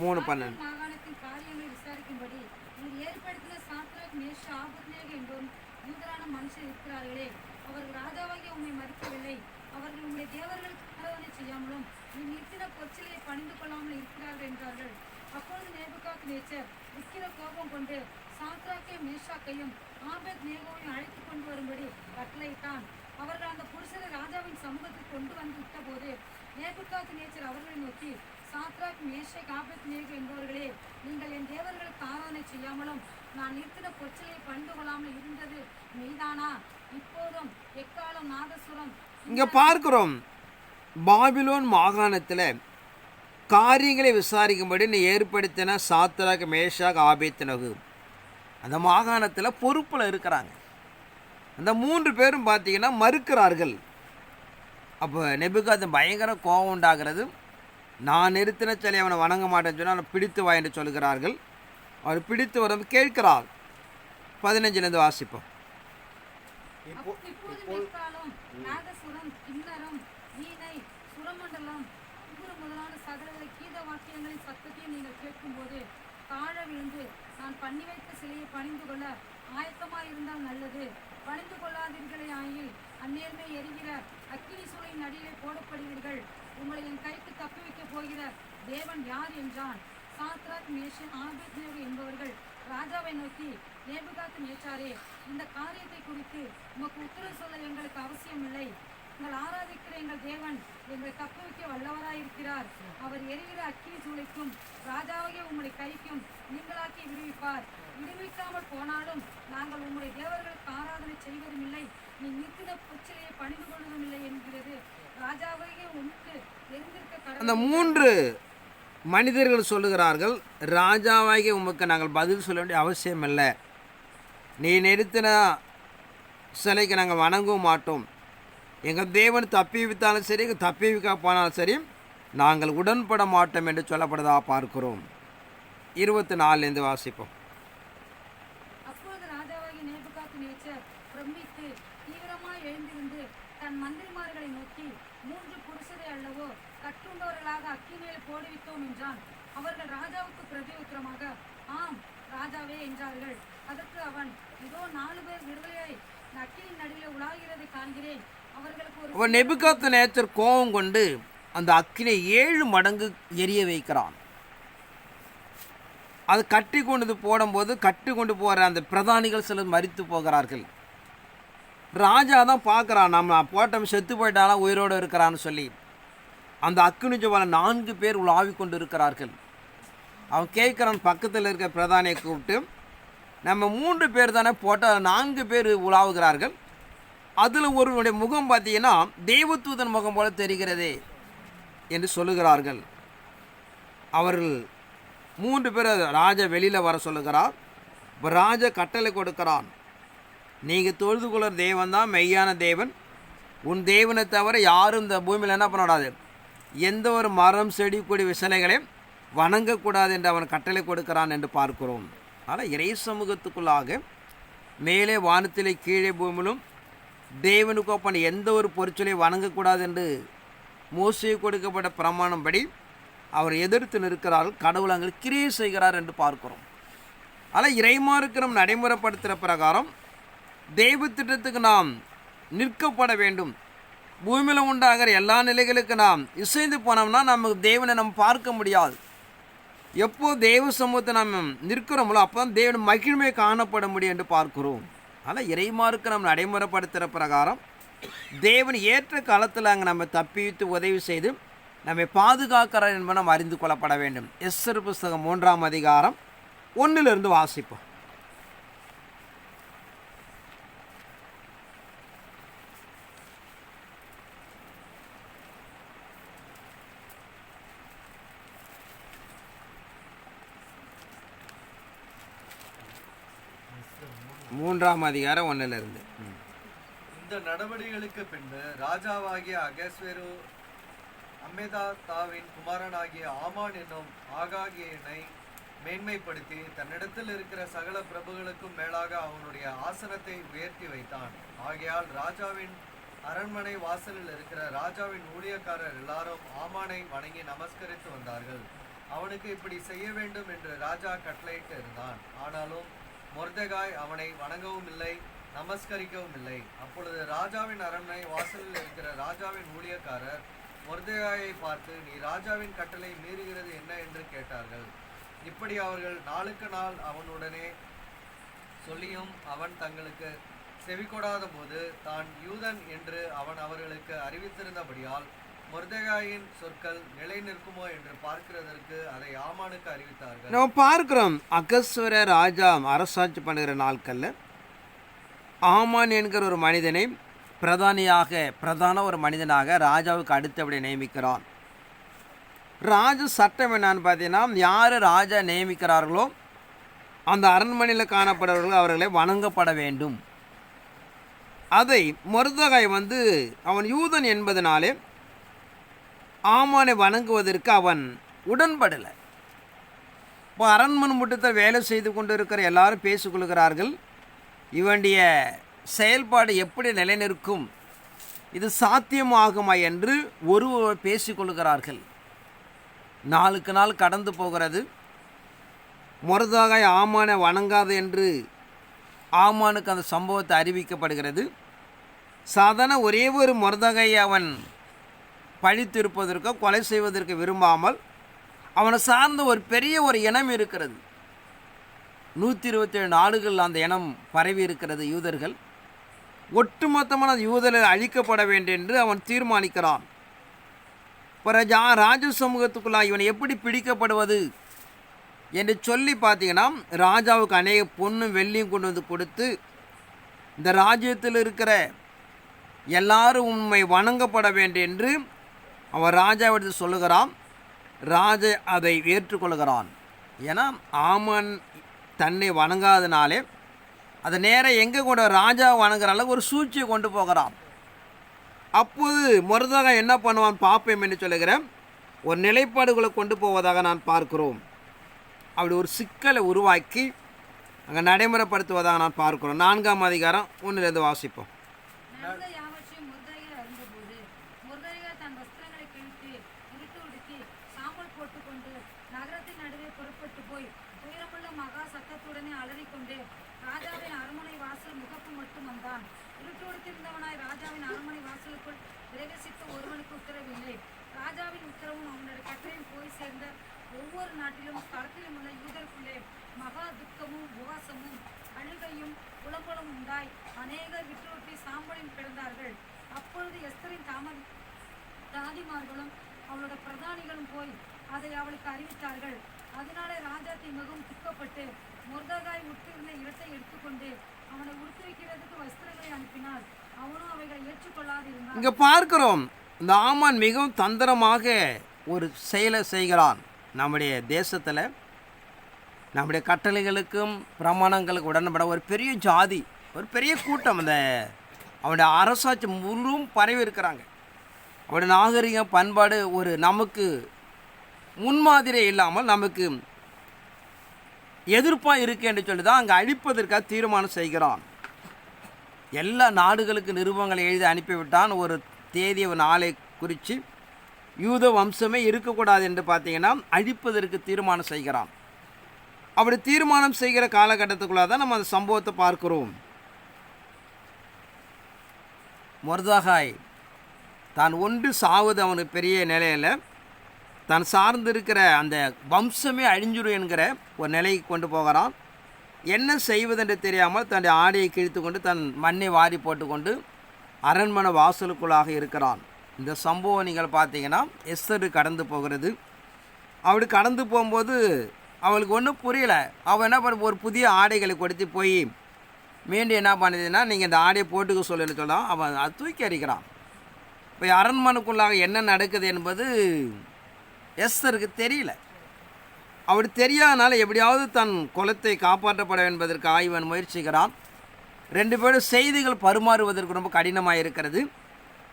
3:12. மாகாணத்தின் காரியங்களை விசாரிக்கும்படி நீர் ஏற்படுத்தின சாத்ராக் மேஷாக் ஆபேத்நேகோ என்போம் யூதரான மனுஷர் இருக்கிறார்களே, அவர்கள் ராஜாவாகிய உம்மை மதிக்கவில்லை. அவர்கள் உம்முடைய தேவர்களுக்கு ஆராதனை செய்யாமலும் நீ நிறுத்தின பொற்சிலையை பணிந்து கொள்ளாமல் இருக்கிறார்கள் என்றார்கள். அப்பொழுது நேபுகாத்நேச்சர் உக்கிர கோபம் கொண்டு சாத்ராக்கையும் மேஷாக்கையும் ஆபேத்நேகோவையும் அழைத்து கொண்டு வரும்படி கட்டளையிட்டான். அவர்கள் அந்த புருஷரை ராஜாவின் சமூகத்தில் கொண்டு வந்து விட்டபோது நேபுகாத்நேச்சர் அவர்களை நோக்கி, சாத்ராக் மேஷாக் ஆபேத்நேகோ என்பவர்களே, நீங்கள் என் தேவர்களுக்கு ஆராதனை செய்யாமலும் நான் நிறுத்தின பொற்சிலையை பணிந்து கொள்ளாமல் இருந்தது மெய்தானா? இப்போதும் எக்காலம், நாதசுரம். இங்கே பார்க்கிறோம், பாபிலோன் மாகாணத்தில் காரியங்களை விசாரிக்கும்படி நீ ஏற்படுத்தின சாத்ராக் மேஷாக் ஆபேத்நேகோ அந்த மாகாணத்தில் பொறுப்பில் இருக்கிறாங்க. அந்த 3 பேரும் பார்த்தீங்கன்னா மறுக்கிறார்கள். அப்போ நேபுகாத்நேச்சர் பயங்கர கோபம் உண்டாகிறது. நான் நிறுத்தின சிலை அவனை வணங்க மாட்டேன்னு சொன்னால் அவனை பிடித்து வா என்று சொல்கிறார்கள். அவர் பிடித்து வர கேட்கிறார். 15 வாசிப்போம். இப்போது நிற்காலும் நாதசுரம், கிண்ணரம், வீணை, சுரமண்டலம், குகுர முதலான சகல கீத வாக்கியங்களின் சத்தத்தையும் நீங்கள் கேட்கும்போது தாழ விழுந்து நான் பண்ணி வைத்த சிலையை பணிந்து கொள்ள ஆயத்தமாயிருந்தால் நல்லது. பணிந்து கொள்ளாதீர்களே ஆயில் அந்நேர்மை எரிகிற அக்கினி சூளையின் அடியிலே போடப்படுவீர்கள். உங்களை என் கைக்கு தப்புவிக்கப் போகிற தேவன் யார் என்றான். சாத்ராக், மேஷன், ஆபேத்நேகோ என்பவர்கள் ராஜாவை நோக்கி, நேபுகாத் நேச்சாரே, இந்த காரியத்தை குறித்து உமக்கு உத்தரவு சொல்ல எங்களுக்கு அவசியம் இல்லை. உங்கள் ஆராதிக்கிற எங்கள் தேவன் எங்களை தப்புவிக்க வல்லவராயிருக்கிறார். அவர் எரிகிற அக்கினி சூளைக்கும் ராஜாவாகிய உம்முடைய கைக்கும் நீங்களாக்கி விடுவிப்பார். விடுவிக்காமல் போனாலும் நாங்கள் உம்முடைய தேவர்களுக்கு ஆராதனை செய்வதும் இல்லை, நீ நிற்கிற பொச்சிலையை பணிந்து கொள்வதும் இல்லை என்கிறது. ராஜாவாகிய உமக்கு தெரிந்திருக்க அந்த 3 மனிதர்கள் சொல்லுகிறார்கள், ராஜாவாகிய உமக்கு நாங்கள் பதில் சொல்ல வேண்டிய அவசியம் இல்லை, நீ நிறுத்தின சிலைக்கு நாங்கள் வணங்கவும் மாட்டோம், எங்கள் தேவன் தப்பி வைத்தாலும் சரி தப்பி வைக்க போனாலும் சரி நாங்கள் உடன்பட மாட்டோம் என்று சொல்லப்படுதா பார்க்கிறோம். 24 வாசிப்போம். அப்பொழுது ராஜாவாகிய நேபுகாத் நேச்சர் பிரமித்து தீவிரமாய் எழுந்திருந்து தன் மந்திரிமார்களை நோக்கி, 3 புருஷரை அல்லவோ கட்டுண்டவர்களாக அக்கினியில் போடுவித்தோம் என்றான். அவர்கள் ராஜாவுக்கு பிரதி உத்தரமாக, ஆம் ராஜாவே என்றார்கள். அதற்கு அவன், இதோ 4 பேர் விடுதலையாய் அக்கினியின் நடுவிலே உலாகிறதை காண்கிறேன். அவர்களுக்கு ஒரு நேபுகாத்நேச்சர் கோபம் கொண்டு அந்த அக்கினை 7 மடங்கு எரிய வைக்கிறான். அது கட்டி கொண்டு போடும்போது கட்டி கொண்டு போகிற அந்த பிரதானிகள் சிலர் மரித்து போகிறார்கள். ராஜா தான் பார்க்குறான், நம்ம போட்டோம் செத்து போயிட்டாலும் உயிரோடு இருக்கிறான்னு சொல்லி. அந்த அக்கினி ஜுவாலை 4 பேர் உலாவி கொண்டு இருக்கிறார்கள். அவன் கேட்குறான் பக்கத்தில் இருக்கிற பிரதானியை கூப்பிட்டு, நம்ம 3 பேர் தானே போட்டால் 4 பேர் உலாவுகிறார்கள், அதில் ஒருவனுடைய முகம் பார்த்தீங்கன்னா தேவதூதன் முகம் போல தெரிகிறதே என்று சொல்லுகிறார்கள். அவர்கள் 3 பேர் ராஜா வெளியில் வர சொல்லுகிறார். இப்போ ராஜா கட்டளை கொடுக்கிறான், நீங்கள் தொழுது கொள்கிற தேவன் தான் மெய்யான தேவன், உன் தேவனை தவிர யாரும் இந்த பூமியில் என்ன பண்ணக்கூடாது, எந்த ஒரு மரம் செடி கொடி விசலைகளையும் வணங்கக்கூடாது என்று அவன் கட்டளை கொடுக்கிறான் என்று பார்க்கிறோம். ஆனால் இறை சமூகத்துக்குள்ளாக மேலே வானத்திலே கீழே பூமியிலும் தேவனுக்கு ஒப்பான எந்த ஒரு பொருட்களை வணங்கக்கூடாது என்று மோசே கொடுக்கப்பட்ட பிரமாணம்படி அவர் எதிர்த்து நிற்கிறார்கள். கடவுள் அங்கே கிரியை செய்கிறார் என்று பார்க்கிறோம். ஆனால் இறைமாருக்கு நாம் நடைமுறைப்படுத்துகிற பிரகாரம் தெய்வ திட்டத்துக்கு நாம் நிற்கப்பட வேண்டும். பூமியில் உண்டாகிற எல்லா நிலைகளுக்கு நாம் இசைந்து போனோம்னா நமக்கு தேவனை நம்ம பார்க்க முடியாது. எப்போ தெய்வ சமூகத்தை நாம் நிற்கிறோமோ அப்போ தான் தேவன் மகிழ்மை காணப்பட முடியும் என்று பார்க்கிறோம். ஆனால் இறைமாருக்கு நம்ம நடைமுறைப்படுத்துகிற பிரகாரம் தேவன் ஏற்ற காலத்தில் அங்கே நம்ம தப்பித்து உதவி செய்து நம்மை பாதுகாக்கிறார் என்பதை நாம் அறிந்து கொள்ளப்பட வேண்டும். எஸ்தர் புஸ்தகம் 3ஆம் அதிகாரம் 1 வாசிப்போம். மூன்றாம் அதிகாரம் 1 இந்த நடவடிக்கைகளுக்கு பின்பு ராஜாவாகிய அகஸ்வேரு அம்மெதாத்தாவின் குமாரனாகிய ஆமான் என்னும் ஆகாகியனை மேன்மைப்படுத்தி தன்னிடத்தில் இருக்கிற சகல பிரபுகளுக்கும் மேலாக அவனுடைய ஆசனத்தை உயர்த்தி வைத்தான். ஆகையால் ராஜாவின் அரண்மனை வாசலில் இருக்கிற ராஜாவின் ஊழியக்காரர் எல்லாரும் ஆமானை வணங்கி நமஸ்கரித்து வந்தார்கள். அவனுக்கு இப்படி செய்ய வேண்டும் என்று ராஜா கட்டளையிட்டு இருந்தான். ஆனாலும் மொர்தெகாய் அவனை வணங்கவும் இல்லை, நமஸ்கரிக்கவும் இல்லை. அப்பொழுது ராஜாவின் அரண்மனை வாசலில் இருக்கிற ராஜாவின் ஊழியக்காரர் மொர்தெகாயை பார்த்து, நீ ராஜாவின் கட்டளை மீறுகிறது என்ன என்று கேட்டார்கள். இப்படி அவர்கள் நாளுக்கு நாள் அவனுடனே சொல்லியும் அவன் தங்களுக்கு செவிகொடாத போது தான் யூதன் என்று அவன் அவர்களுக்கு அறிவித்திருந்தபடியால் மொர்தெகாயின் சொற்கள் நிலை நிற்குமோ என்று பார்க்கிறதற்கு அதை ஆமானுக்கு அறிவித்தார்கள். நம்ம பார்க்கிறோம், அகஸ்வர ராஜா அரசாட்சி பண்ணுகிற நாட்களில் ஆமான் என்கிற ஒரு மனிதனை பிரதான ஒரு மனிதனாக ராஜாவுக்கு அடுத்தபடி நியமிக்கிறான். ராஜ சட்டம் என்னான்னு பார்த்தீங்கன்னா, யார் ராஜா நியமிக்கிறார்களோ அந்த அரண்மனையில் காணப்படுறவர்கள் அவர்களை வணங்கப்பட வேண்டும். அதை மொர்தெகாய் அவன் யூதன் என்பதனாலே ஆமானை வணங்குவதற்கு அவன் உடன்படலை. இப்போ அரண்மனை முட்டத்தை வேலை செய்து கொண்டு இருக்கிற எல்லாரும் பேசிக்கொள்கிறார்கள், இவனுடைய செயல்பாடு எப்படி நிலைநிற்கும், இது சாத்தியமாகுமா என்று ஒருவர் பேசிக்கொள்கிறார்கள். நாளுக்கு நாள் கடந்து போகிறது. மொர்தெகாய் ஆமானை வணங்காது என்று ஆமானுக்கு அந்த சம்பவத்தை அறிவிக்கப்படுகிறது. சாதாரண ஒரே ஒரு மொர்தெகாயை அவன் பழித்திருப்பதற்கோ கொலை செய்வதற்கு விரும்பாமல் அவனை சார்ந்த ஒரு பெரிய ஒரு இனம் இருக்கிறது. 127 நாடுகள் அந்த இனம் பரவி இருக்கிறது. யூதர்கள் ஒட்டுமொத்தமான யூதர்கள் அழிக்கப்பட வேண்டும் என்று அவன் தீர்மானிக்கிறான். ராஜ சமூகத்துக்குள்ளா இவன் எப்படி பிடிக்கப்படுவது என்று சொல்லி பார்த்தீங்கன்னா, ராஜாவுக்கு அநேக பொண்ணும் வெள்ளியும் கொண்டு வந்து கொடுத்து, இந்த ராஜ்யத்தில் இருக்கிற எல்லாரும் உண்மை வணங்கப்பட வேண்டும் என்று அவன் ராஜாவிடத்தில் சொல்லுகிறான். ராஜா அதை ஏற்றுக்கொள்கிறான். ஏன்னா ஆமான் தன்னை வணங்காதனாலே அதை நேரம் எங்கே கொண்டு ராஜா வணங்குறால ஒரு சூழ்ச்சியை கொண்டு போகிறான். அப்போது மொர்தெகாய் என்ன பண்ணுவான் பார்ப்போம் என்று சொல்லுகிறேன். ஒரு நிலைப்பாடுகளை கொண்டு போவதாக நான் பார்க்கிறோம். அப்படி ஒரு சிக்கலை உருவாக்கி அங்கே நடைமுறைப்படுத்துவதாக நான் பார்க்கிறோம். 4ஆம் அதிகாரம் 1லேருந்து வாசிப்போம். நடந்த யாவற்றையும் மொர்தெகாய் அறிந்தபோது, மொர்தெகாய் தன் வஸ்திரங்களை கிழித்து உடுத்து உடுத்தி சாம்பல் போட்டுக்கொண்டு நகரத்தின் நடுவே புறப்பட்டு போய் துயரமுள்ள மகா சத்தத்துடனே அலறிக்கொண்டு ராஜாவின் அரண்மனை வாசல் முகப்பு மட்டும் வந்தான். இருட்டு உடுத்திருந்தவனாய் ராஜாவின் அரண்மனை வாசலுக்குள் பிரவேசித்த ஒருவனுக்கு உத்தரவில்லை. ராஜாவின் உத்தரவும் அவனுடைய கட்டளையும் போய் சேர்ந்த ஒவ்வொரு நாட்டிலும் ஸ்தலத்திலும் உள்ள யூதருக்குள்ளே மகா துக்கமும் உபவாசமும் அழுகையும் புலம்பலும் உண்டாய் அநேகர் விட்டுவிட்டு சாம்பலில் கிடந்தார்கள். அப்பொழுது எஸ்தரின் தாதிமார்களும் அவளோட பிரதானிகளும் போய் அதை அவளுக்கு அறிவித்தார்கள். அதனாலே ராஜாத்தி மிகவும் துக்கப்பட்டு மொர்தெகாய் உடுத்திருந்த இடத்தை எடுத்துக்கொண்டு அவனை உடுத்தி வைக்கிறதுக்கு வஸ்திரங்களை அனுப்பினார். அவனும் அவைகளை ஏற்றுக்கொள்ளாதிருந்தான். இங்கே பார்க்கிறோம், இந்த ஆமான் மிகவும் தந்திரமாக ஒரு செயலை செய்கிறான். நம்முடைய தேசத்தில் நம்முடைய கட்டளைகளுக்கும் பிரமாணங்களுக்கும் உடன்பட ஒரு பெரிய ஜாதி, ஒரு பெரிய கூட்டம் அந்த அவனுடைய அரசாட்சி முழுவதும் பரவி இருக்கிறாங்க. அவனுடைய நாகரிகம் பண்பாடு ஒரு நமக்கு முன்மாதிரியே இல்லாமல் நமக்கு எதிர்ப்பாக இருக்கு என்று சொல்லி தான் அங்கே அழிப்பதற்காக தீர்மானம் செய்கிறான். எல்லா நாடுகளுக்கு நிருபங்களை எழுதி அனுப்பிவிட்டான். ஒரு தேதியை ஒரு நாளை குறித்து யூத வம்சமே இருக்கக்கூடாது என்று பார்த்தீங்கன்னா அழிப்பதற்கு தீர்மானம் செய்கிறான். அப்படி தீர்மானம் செய்கிற காலகட்டத்துக்குள்ளே தான் நம்ம அந்த சம்பவத்தை பார்க்கிறோம். மொர்தெகாய் தான் ஒன்று சாவது அவனுக்கு பெரிய நிலையில் தான் சார்ந்திருக்கிற அந்த வம்சமே அழிஞ்சிடும் என்கிற ஒரு நிலைக்கு கொண்டு போகிறான். என்ன செய்வதென்று தெரியாமல் தன்னுடைய ஆடையை கிழித்து கொண்டு தன் மண்ணை வாரி போட்டுக்கொண்டு அரண்மனை வாசலுக்குள்ளாக இருக்கிறான். இந்த சம்பவம் நீங்கள் பார்த்தீங்கன்னா எஸ்தர் கடந்து போகிறது. அப்படி கடந்து போகும்போது அவளுக்கு ஒன்றும் புரியலை. அவள் என்ன பண்ண ஒரு புதிய ஆடைகளை கொடுத்து போய் மீண்டும் என்ன பண்ணுதுன்னா நீங்கள் இந்த ஆடையை போட்டுக்க சொல்லுன்னு சொன்னால் அவன் அதை தூக்கி அடிக்கிறான். இப்போ அரண்மனைக்குள்ளாக என்ன நடக்குது என்பது எஸ்தருக்கு தெரியல. அப்படி தெரியாதனால எப்படியாவது தன் குலத்தை காப்பாற்றப்பட என்பதற்கு இவன் முயற்சிக்கிறான். 2 பேரும் செய்திகள் பரிமாறுவதற்கு ரொம்ப கடினமாக இருக்கிறது.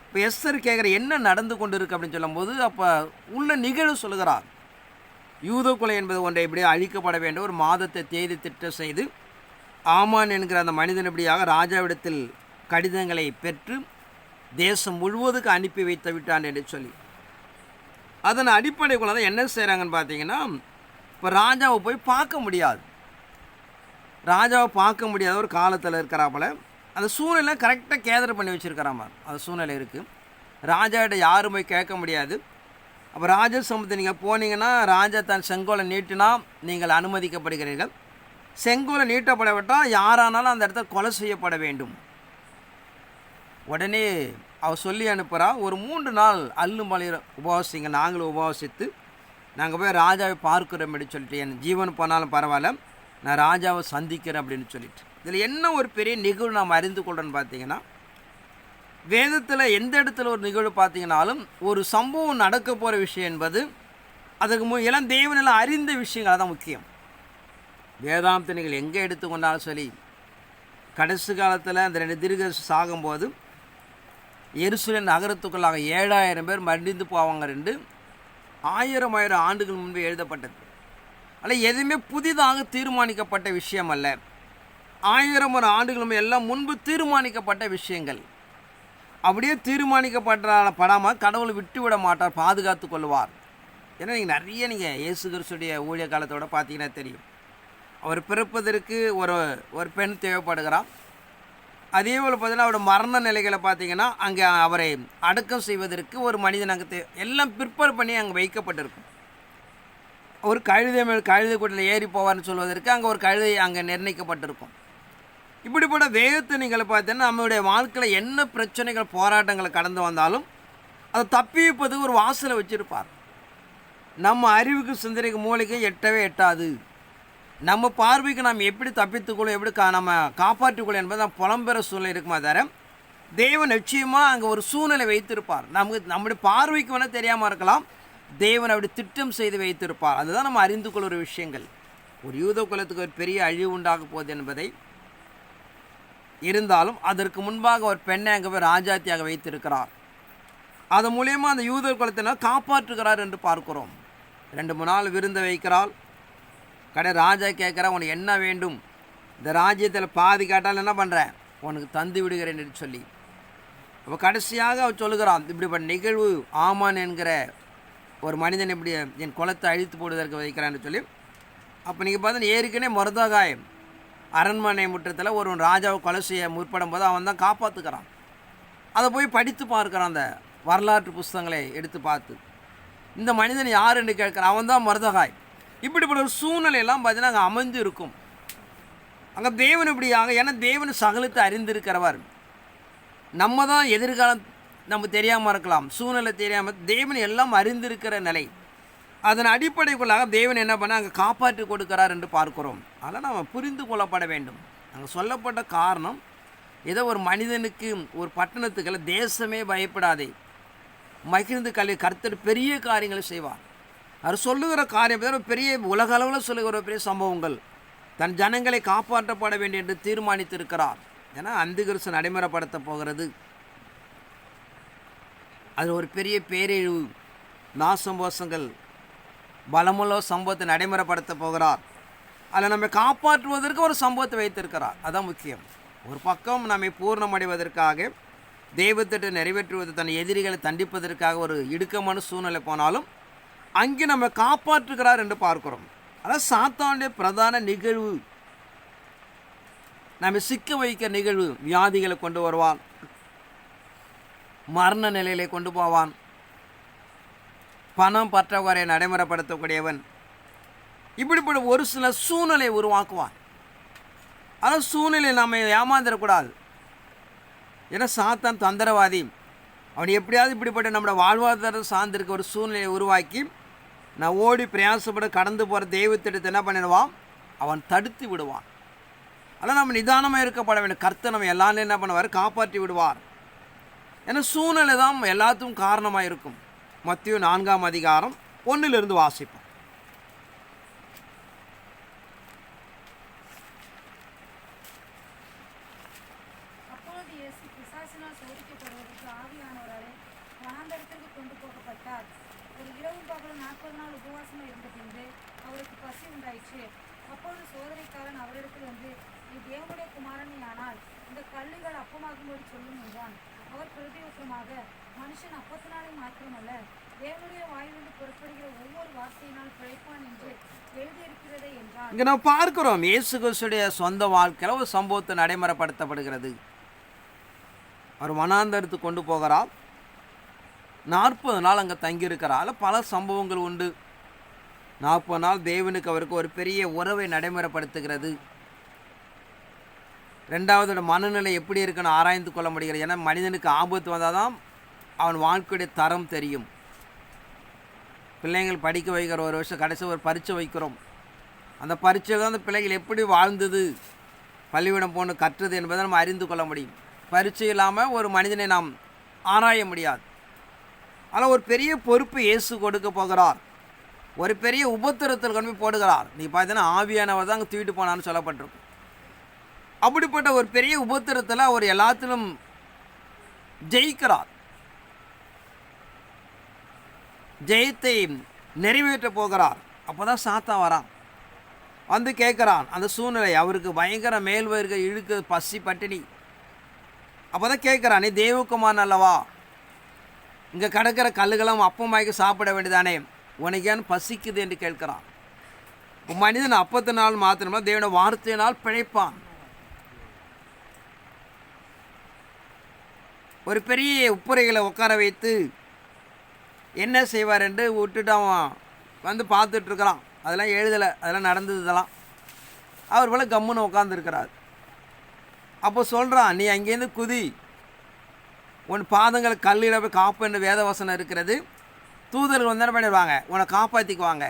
இப்போ எஸ்தர் கேட்குற என்ன நடந்து கொண்டு இருக்கு அப்படின்னு சொல்லும்போது அப்போ உள்ள நிகழ்வு சொல்கிறார். யூத குலை என்பது ஒன்றை இப்படியே அழிக்கப்பட வேண்டும். ஒரு மாதத்தை தேதி திட்டம் செய்து ஆமான் என்கிற அந்த மனிதன் இப்படியாக ராஜாவிடத்தில் கடிதங்களை பெற்று தேசம் முழுவதுக்கு அனுப்பி வைத்து விட்டான் என்று சொல்லி அதன் அடிப்படைக்குள்ள தான் என்ன செய்கிறாங்கன்னு பார்த்தீங்கன்னா, இப்போ ராஜாவை போய் பார்க்க முடியாது. ராஜாவை பார்க்க முடியாத ஒரு காலத்தில் இருக்கிறாப்புல அந்த சூழ்நிலை கரெக்டாக கேதர் பண்ணி வச்சுருக்கிறாம அந்த சூழ்நிலை இருக்குது. ராஜாவிட்ட யாரும் போய் கேட்க முடியாது. அப்போ ராஜ சமூகத்தை நீங்கள் போனீங்கன்னா ராஜா தன் செங்கோலை நீட்டினா நீங்கள் அனுமதிக்கப்படுகிறீர்கள். செங்கோலை நீட்டப்படவிட்டால் யாரானாலும் அந்த இடத்துல கொலை செய்யப்பட வேண்டும். உடனே அவள் சொல்லி அனுப்புகிறா, ஒரு 3 நாள் அல்லும் மலையில் உபவாசிங்க. நாங்களும் உபவாசித்து நாங்கள் போய் ராஜாவை பார்க்குறோம் அப்படின்னு சொல்லிட்டு, என் ஜீவன் போனாலும் பரவாயில்ல நான் ராஜாவை சந்திக்கிறேன் அப்படின்னு சொல்லிட்டு. இதில் என்ன ஒரு பெரிய நிகழ்வு நாம் அறிந்து கொள்றோன்னு பார்த்தீங்கன்னா, வேதத்தில் எந்த இடத்துல ஒரு நிகழ்வு பார்த்தீங்கன்னாலும் ஒரு சம்பவம் நடக்க போகிற விஷயம் என்பது அதுக்கு எல்லாம் தேவனெல்லாம் அறிந்த விஷயங்கள் தான் முக்கியம். வேதாந்த நீங்கள் எங்கே எடுத்துக்கொண்டாலும் சரி, கடைசி காலத்தில் அந்த 2 தீர்க்கதரிசி சாகும்போது எருசலேம் நகரத்துக்குள்ளாக 7000 பேர் மடிந்து போவாங்க என்று 1000 ஆண்டுகள் முன்பு எழுதப்பட்டது. அல்ல எதுவுமே புதிதாக தீர்மானிக்கப்பட்ட விஷயம் அல்ல. 1000 ஆண்டுகளும் எல்லாம் முன்பு தீர்மானிக்கப்பட்ட விஷயங்கள். அப்படியே தீர்மானிக்கப்படாமல் கடவுள் விட்டு விட மாட்டார், பாதுகாத்து கொள்வார். ஏன்னா நீங்கள் இயேசு கிறிஸ்துடைய ஊழிய காலத்தோட பார்த்தீங்கன்னா தெரியும். அவர் பிறப்பதற்கு ஒரு பெண் தேவைப்படுகிறார். அதே போல் பார்த்தீங்கன்னா அவரோட மரண நிலைகளை பார்த்தீங்கன்னா அங்கே அவரை அடக்கம் செய்வதற்கு ஒரு மனிதன் அங்கே எல்லாம் ப்ரிப்பேர் பண்ணி அங்கே வைக்கப்பட்டிருக்கும். ஒரு கழுதை கூட்டில் ஏறி போவார்னு சொல்வதற்கு அங்கே ஒரு கழுதை அங்கே நிர்ணயிக்கப்பட்டிருக்கும். இப்படிப்பட்ட வேகத்தை நீங்கள் பார்த்தீங்கன்னா நம்மளுடைய வாழ்க்கையில் என்ன பிரச்சனைகள் போராட்டங்களை கடந்து வந்தாலும் அதை தப்பிப்பதுக்கு ஒரு வாசலை வச்சுருப்பார். நம்ம அறிவுக்கு சிந்தனைக்கு மூளைக்கும் எட்டவே எட்டாது. நம்ம பார்வைக்கு நாம் எப்படி தப்பித்துக்கொள்ளும், எப்படி நம்ம காப்பாற்றிக்கொள்ளும் என்பது நம்ம புலம்பெற சூழ்நிலை இருக்குமா தவிர தேவன் நிச்சயமாக அங்கே ஒரு சூழ்நிலை வைத்திருப்பார். நம்முடைய பார்வைக்கு வேணால் தெரியாமல் இருக்கலாம், தேவன் அப்படி திட்டம் செய்து வைத்திருப்பார். அதுதான் நம்ம அறிந்து கொள்கிற விஷயங்கள். ஒரு யூத குலத்துக்கு ஒரு பெரிய அழிவு உண்டாக போகுது என்பதை இருந்தாலும் அதற்கு முன்பாக ஒரு பெண்ணை அங்கே போய் ராஜாத்தியாக வைத்திருக்கிறார். அது மூலியமாக அந்த யூத குலத்தினால் காப்பாற்றுகிறார் என்று பார்க்கிறோம். 2-3 நாள் விருந்து வைக்கிறாள். ராஜா கேட்குறா, உனக்கு என்ன வேண்டும், இந்த ராஜ்யத்தில் பாதி கேட்டால் என்ன பண்ணுறேன், உனக்கு தந்து விடுகிறேன் என்று சொல்லி. அப்போ கடைசியாக அவர் சொல்லுகிறான், இப்படிப்பட்ட நிகழ்வு ஆமான் என்கிற ஒரு மனிதன் இப்படி என் குலத்தை அழித்து போடுவதற்கு வைக்கிறான்னு சொல்லி. அப்போ நீங்கள் பார்த்தீங்கன்னா ஏற்கனவே மொர்தெகாய் அரண்மனை முற்றத்தில் ஒரு ராஜாவை கொலை செய்ய முற்படும் போது அவன் தான் காப்பாற்றுக்கிறான். அதை போய் படித்து பார்க்குறான், அந்த வரலாற்று புஸ்தகங்களை எடுத்து பார்த்து இந்த மனிதன் யார் என்று கேட்குறான். அவன் தான் மொர்தெகாய். இப்படிப்பட்ட ஒரு சூழ்நிலையெல்லாம் பார்த்தீங்கன்னா அங்கே அமைஞ்சு இருக்கும். அங்கே தேவன் இப்படியாக, ஏன்னா தேவன் சகலத்தை அறிந்திருக்கிறவர். நம்ம தான் எதிர்காலம் நம்ம தெரியாமல் இருக்கலாம், சூழ்நிலை தெரியாமல், தேவன் எல்லாம் அறிந்திருக்கிற நிலை. அதன் அடிப்படைக்குள்ளாக தேவன் என்ன பண்ண அங்கே காப்பாற்றி கொடுக்கிறார் என்று பார்க்கிறோம். அதனால் நம்ம புரிந்து கொள்ளப்பட வேண்டும். அங்கே சொல்லப்பட்ட காரணம் ஏதோ ஒரு மனிதனுக்கு ஒரு பட்டணத்துக்களை தேசமே பயப்படாதே, மகிழ்ந்து கர்த்தர் பெரிய காரியங்களை செய்வார். அவர் சொல்லுகிற காரியம் பெரிய உலக அளவில் சொல்லுகிற பெரிய சம்பவங்கள். தன் ஜனங்களை காப்பாற்றப்பட வேண்டும் என்று தீர்மானித்திருக்கிறார். ஏன்னா அந்திகிறிஸ்து நடைமுறைப்படுத்த போகிறது. அது ஒரு பெரிய பேரழிவு, நாசம்போசங்கள், பலமுள்ள சம்பவத்தை நடைமுறைப்படுத்த போகிறார். அதில் நம்ம காப்பாற்றுவதற்கு ஒரு சம்பவத்தை வைத்திருக்கிறார். அதான் முக்கியம். ஒரு பக்கம் நம்மை பூர்ணமடைவதற்காக, தெய்வத்திட்ட நிறைவேற்றுவது, தன் எதிரிகளை தண்டிப்பதற்காக ஒரு இடுக்கமான சூழ்நிலை போனாலும் அங்கே நம்ம காப்பாற்றுகிறார் என்று பார்க்கிறோம். அதான் சாத்தானுடைய பிரதான நிகழ்வு, நம்ம சிக்க வைக்க நிகழ்வு. வியாதிகளை கொண்டு வருவான், மரண நிலையிலே கொண்டு போவான், பணம் பற்றாக்குறையை நடைமுறைப்படுத்தக்கூடியவன். இப்படிப்பட்ட ஒரு சில சூழ்நிலையை உருவாக்குவான். ஆனால் சூழ்நிலை நாம் ஏமாந்துடக்கூடாது. ஏன்னா சாத்தான் தந்திரவாதி. அவன் எப்படியாவது இப்படிப்பட்ட நம்மளோட வாழ்வாதாரம் சார்ந்திருக்க ஒரு சூழ்நிலையை உருவாக்கி நான் ஓடி பிரயாசப்பட கடந்து போகிற தெய்வத்திட்டத்தை என்ன பண்ணிடுவான், அவன் தடுத்து விடுவான். அதனால் நம்ம நிதானமாக இருக்கப்பட வேண்டும். கர்த்தர் நம்ம எல்லாரும் என்ன பண்ணுவார், காப்பாற்றி விடுவார். ஏன்னா சூழ்நிலை தான் எல்லாத்துக்கும் காரணமாக இருக்கும். மத்தேயு 4ஆம் அதிகாரம் 1 வாசிப்போம். அப்பொழுது இயேசு பிசாசினால் சோதிக்கப்படுவதற்கு ஆவியானவராலே வனாந்தரத்திற்கு கொண்டு போகப்பட்டார். ஒரு இரவும் பகலும் 40 நாள் உபவாசமாக இருந்த பின்பு அவருக்கு பசி உண்டாயிற்று. அப்பொழுது சோதனைக்காரன் அவரிடத்தில் வந்து, நீ தேவனுடைய குமாரனே ஆனால் இந்த கல்லுகள் அப்பமாகும்படி சொல்லும் என்றான். அவர் பிரதியுத்தரமாக, மனுஷன் அப்பத்தினாலே மாத்திரமல்ல, தேவனுடைய வாயிலிருந்து புறப்படுகிற ஒவ்வொரு வார்த்தையினால் பிழைப்பான் என்று எழுதியிருக்கிறதே என்றார். இங்கே நம்ம பார்க்கிறோம், இயேசு கிறிஸ்துடைய சொந்த வாழ்க்கையில் ஒரு சம்பவத்தை நடைமுறைப்படுத்தப்படுகிறது. அவர் வனாந்தரத்துக்கு கொண்டு போகிறார். 40 நாள் அங்கே தங்கியிருக்கிறார். பல சம்பவங்கள் உண்டு. 40 நாள் தேவனுக்கு அவருக்கு ஒரு பெரிய உறவை நடைமுறைப்படுத்துகிறது. 2வது மனநிலை எப்படி இருக்குன்னு ஆராய்ந்து கொள்ள முடிகிறது. ஏன்னா மனிதனுக்கு ஆபத்து வந்தால் தான் அவன் வாழ்க்கையுடைய தரம் தெரியும். பிள்ளைங்கள் படிக்க வைக்கிற ஒரு வருஷம் கடைசி ஒரு பரீட்சை வைக்கிறோம். அந்த பரீட்சையில் தான் அந்த பிள்ளைகள் எப்படி வாழ்ந்தது, பள்ளிக்கூடம் போன்று கற்றது என்பதை நம்ம அறிந்து கொள்ள முடியும். பரீட்சை இல்லாமல் ஒரு மனிதனை நாம் ஆராய முடியாது. ஆனால் ஒரு பெரிய பொறுப்பு இயேசு கொடுக்க போகிறார். ஒரு பெரிய உபத்திரத்தில் கொண்டு போய் போடுகிறார். நீ பார்த்தீங்கன்னா ஆவியானவர் தான் அங்கே தூக்கிட்டு போனான்னு சொல்லப்பட்டிருக்கும். அப்படிப்பட்ட ஒரு பெரிய உபத்திரத்தில் அவர் எல்லாத்திலும் ஜெயிக்கிறார். ஜெயத்தை நிறைவேற்ற போகிறார். அப்போ தான் சாத்தான் வரான். வந்து கேட்குறான். அந்த சூழ்நிலை அவருக்கு பயங்கர மேல் வயிறு இழுக்கு, பசி பட்டினி. அப்போ தான் கேட்குறான், நீ தேவகுமாரன் அல்லவா? இங்கே கிடக்கிற கல்லுகளும் அப்பமாய்க்கு சாப்பிட வேண்டியதானே, உனக்கு ஏன் பசிக்குது என்று கேட்கிறான். மனிதன் அப்பத்தினால் மாத்திரமா தேவனுடைய வார்த்தையினால் பிழைப்பான். ஒரு பெரிய உப்புரைகளை உட்கார வைத்து என்ன செய்வார் என்று விட்டுட்டு அவன் வந்து பார்த்துட்ருக்கிறான். அதெல்லாம் எழுதலை, அதெல்லாம் நடந்தது. இதெல்லாம் அவர் போல் கம்முன்னு உட்காந்துருக்கிறார். அப்போ சொல்கிறான், நீ அங்கேருந்து குதி, உன் பாதங்கள் கல்லில் போய் காப்பு என்று வேதவசனம் இருக்கிறது. தூதர்கள் வந்து என்ன பண்ணிடுவாங்க, உன்னை காப்பாற்றிக்குவாங்க.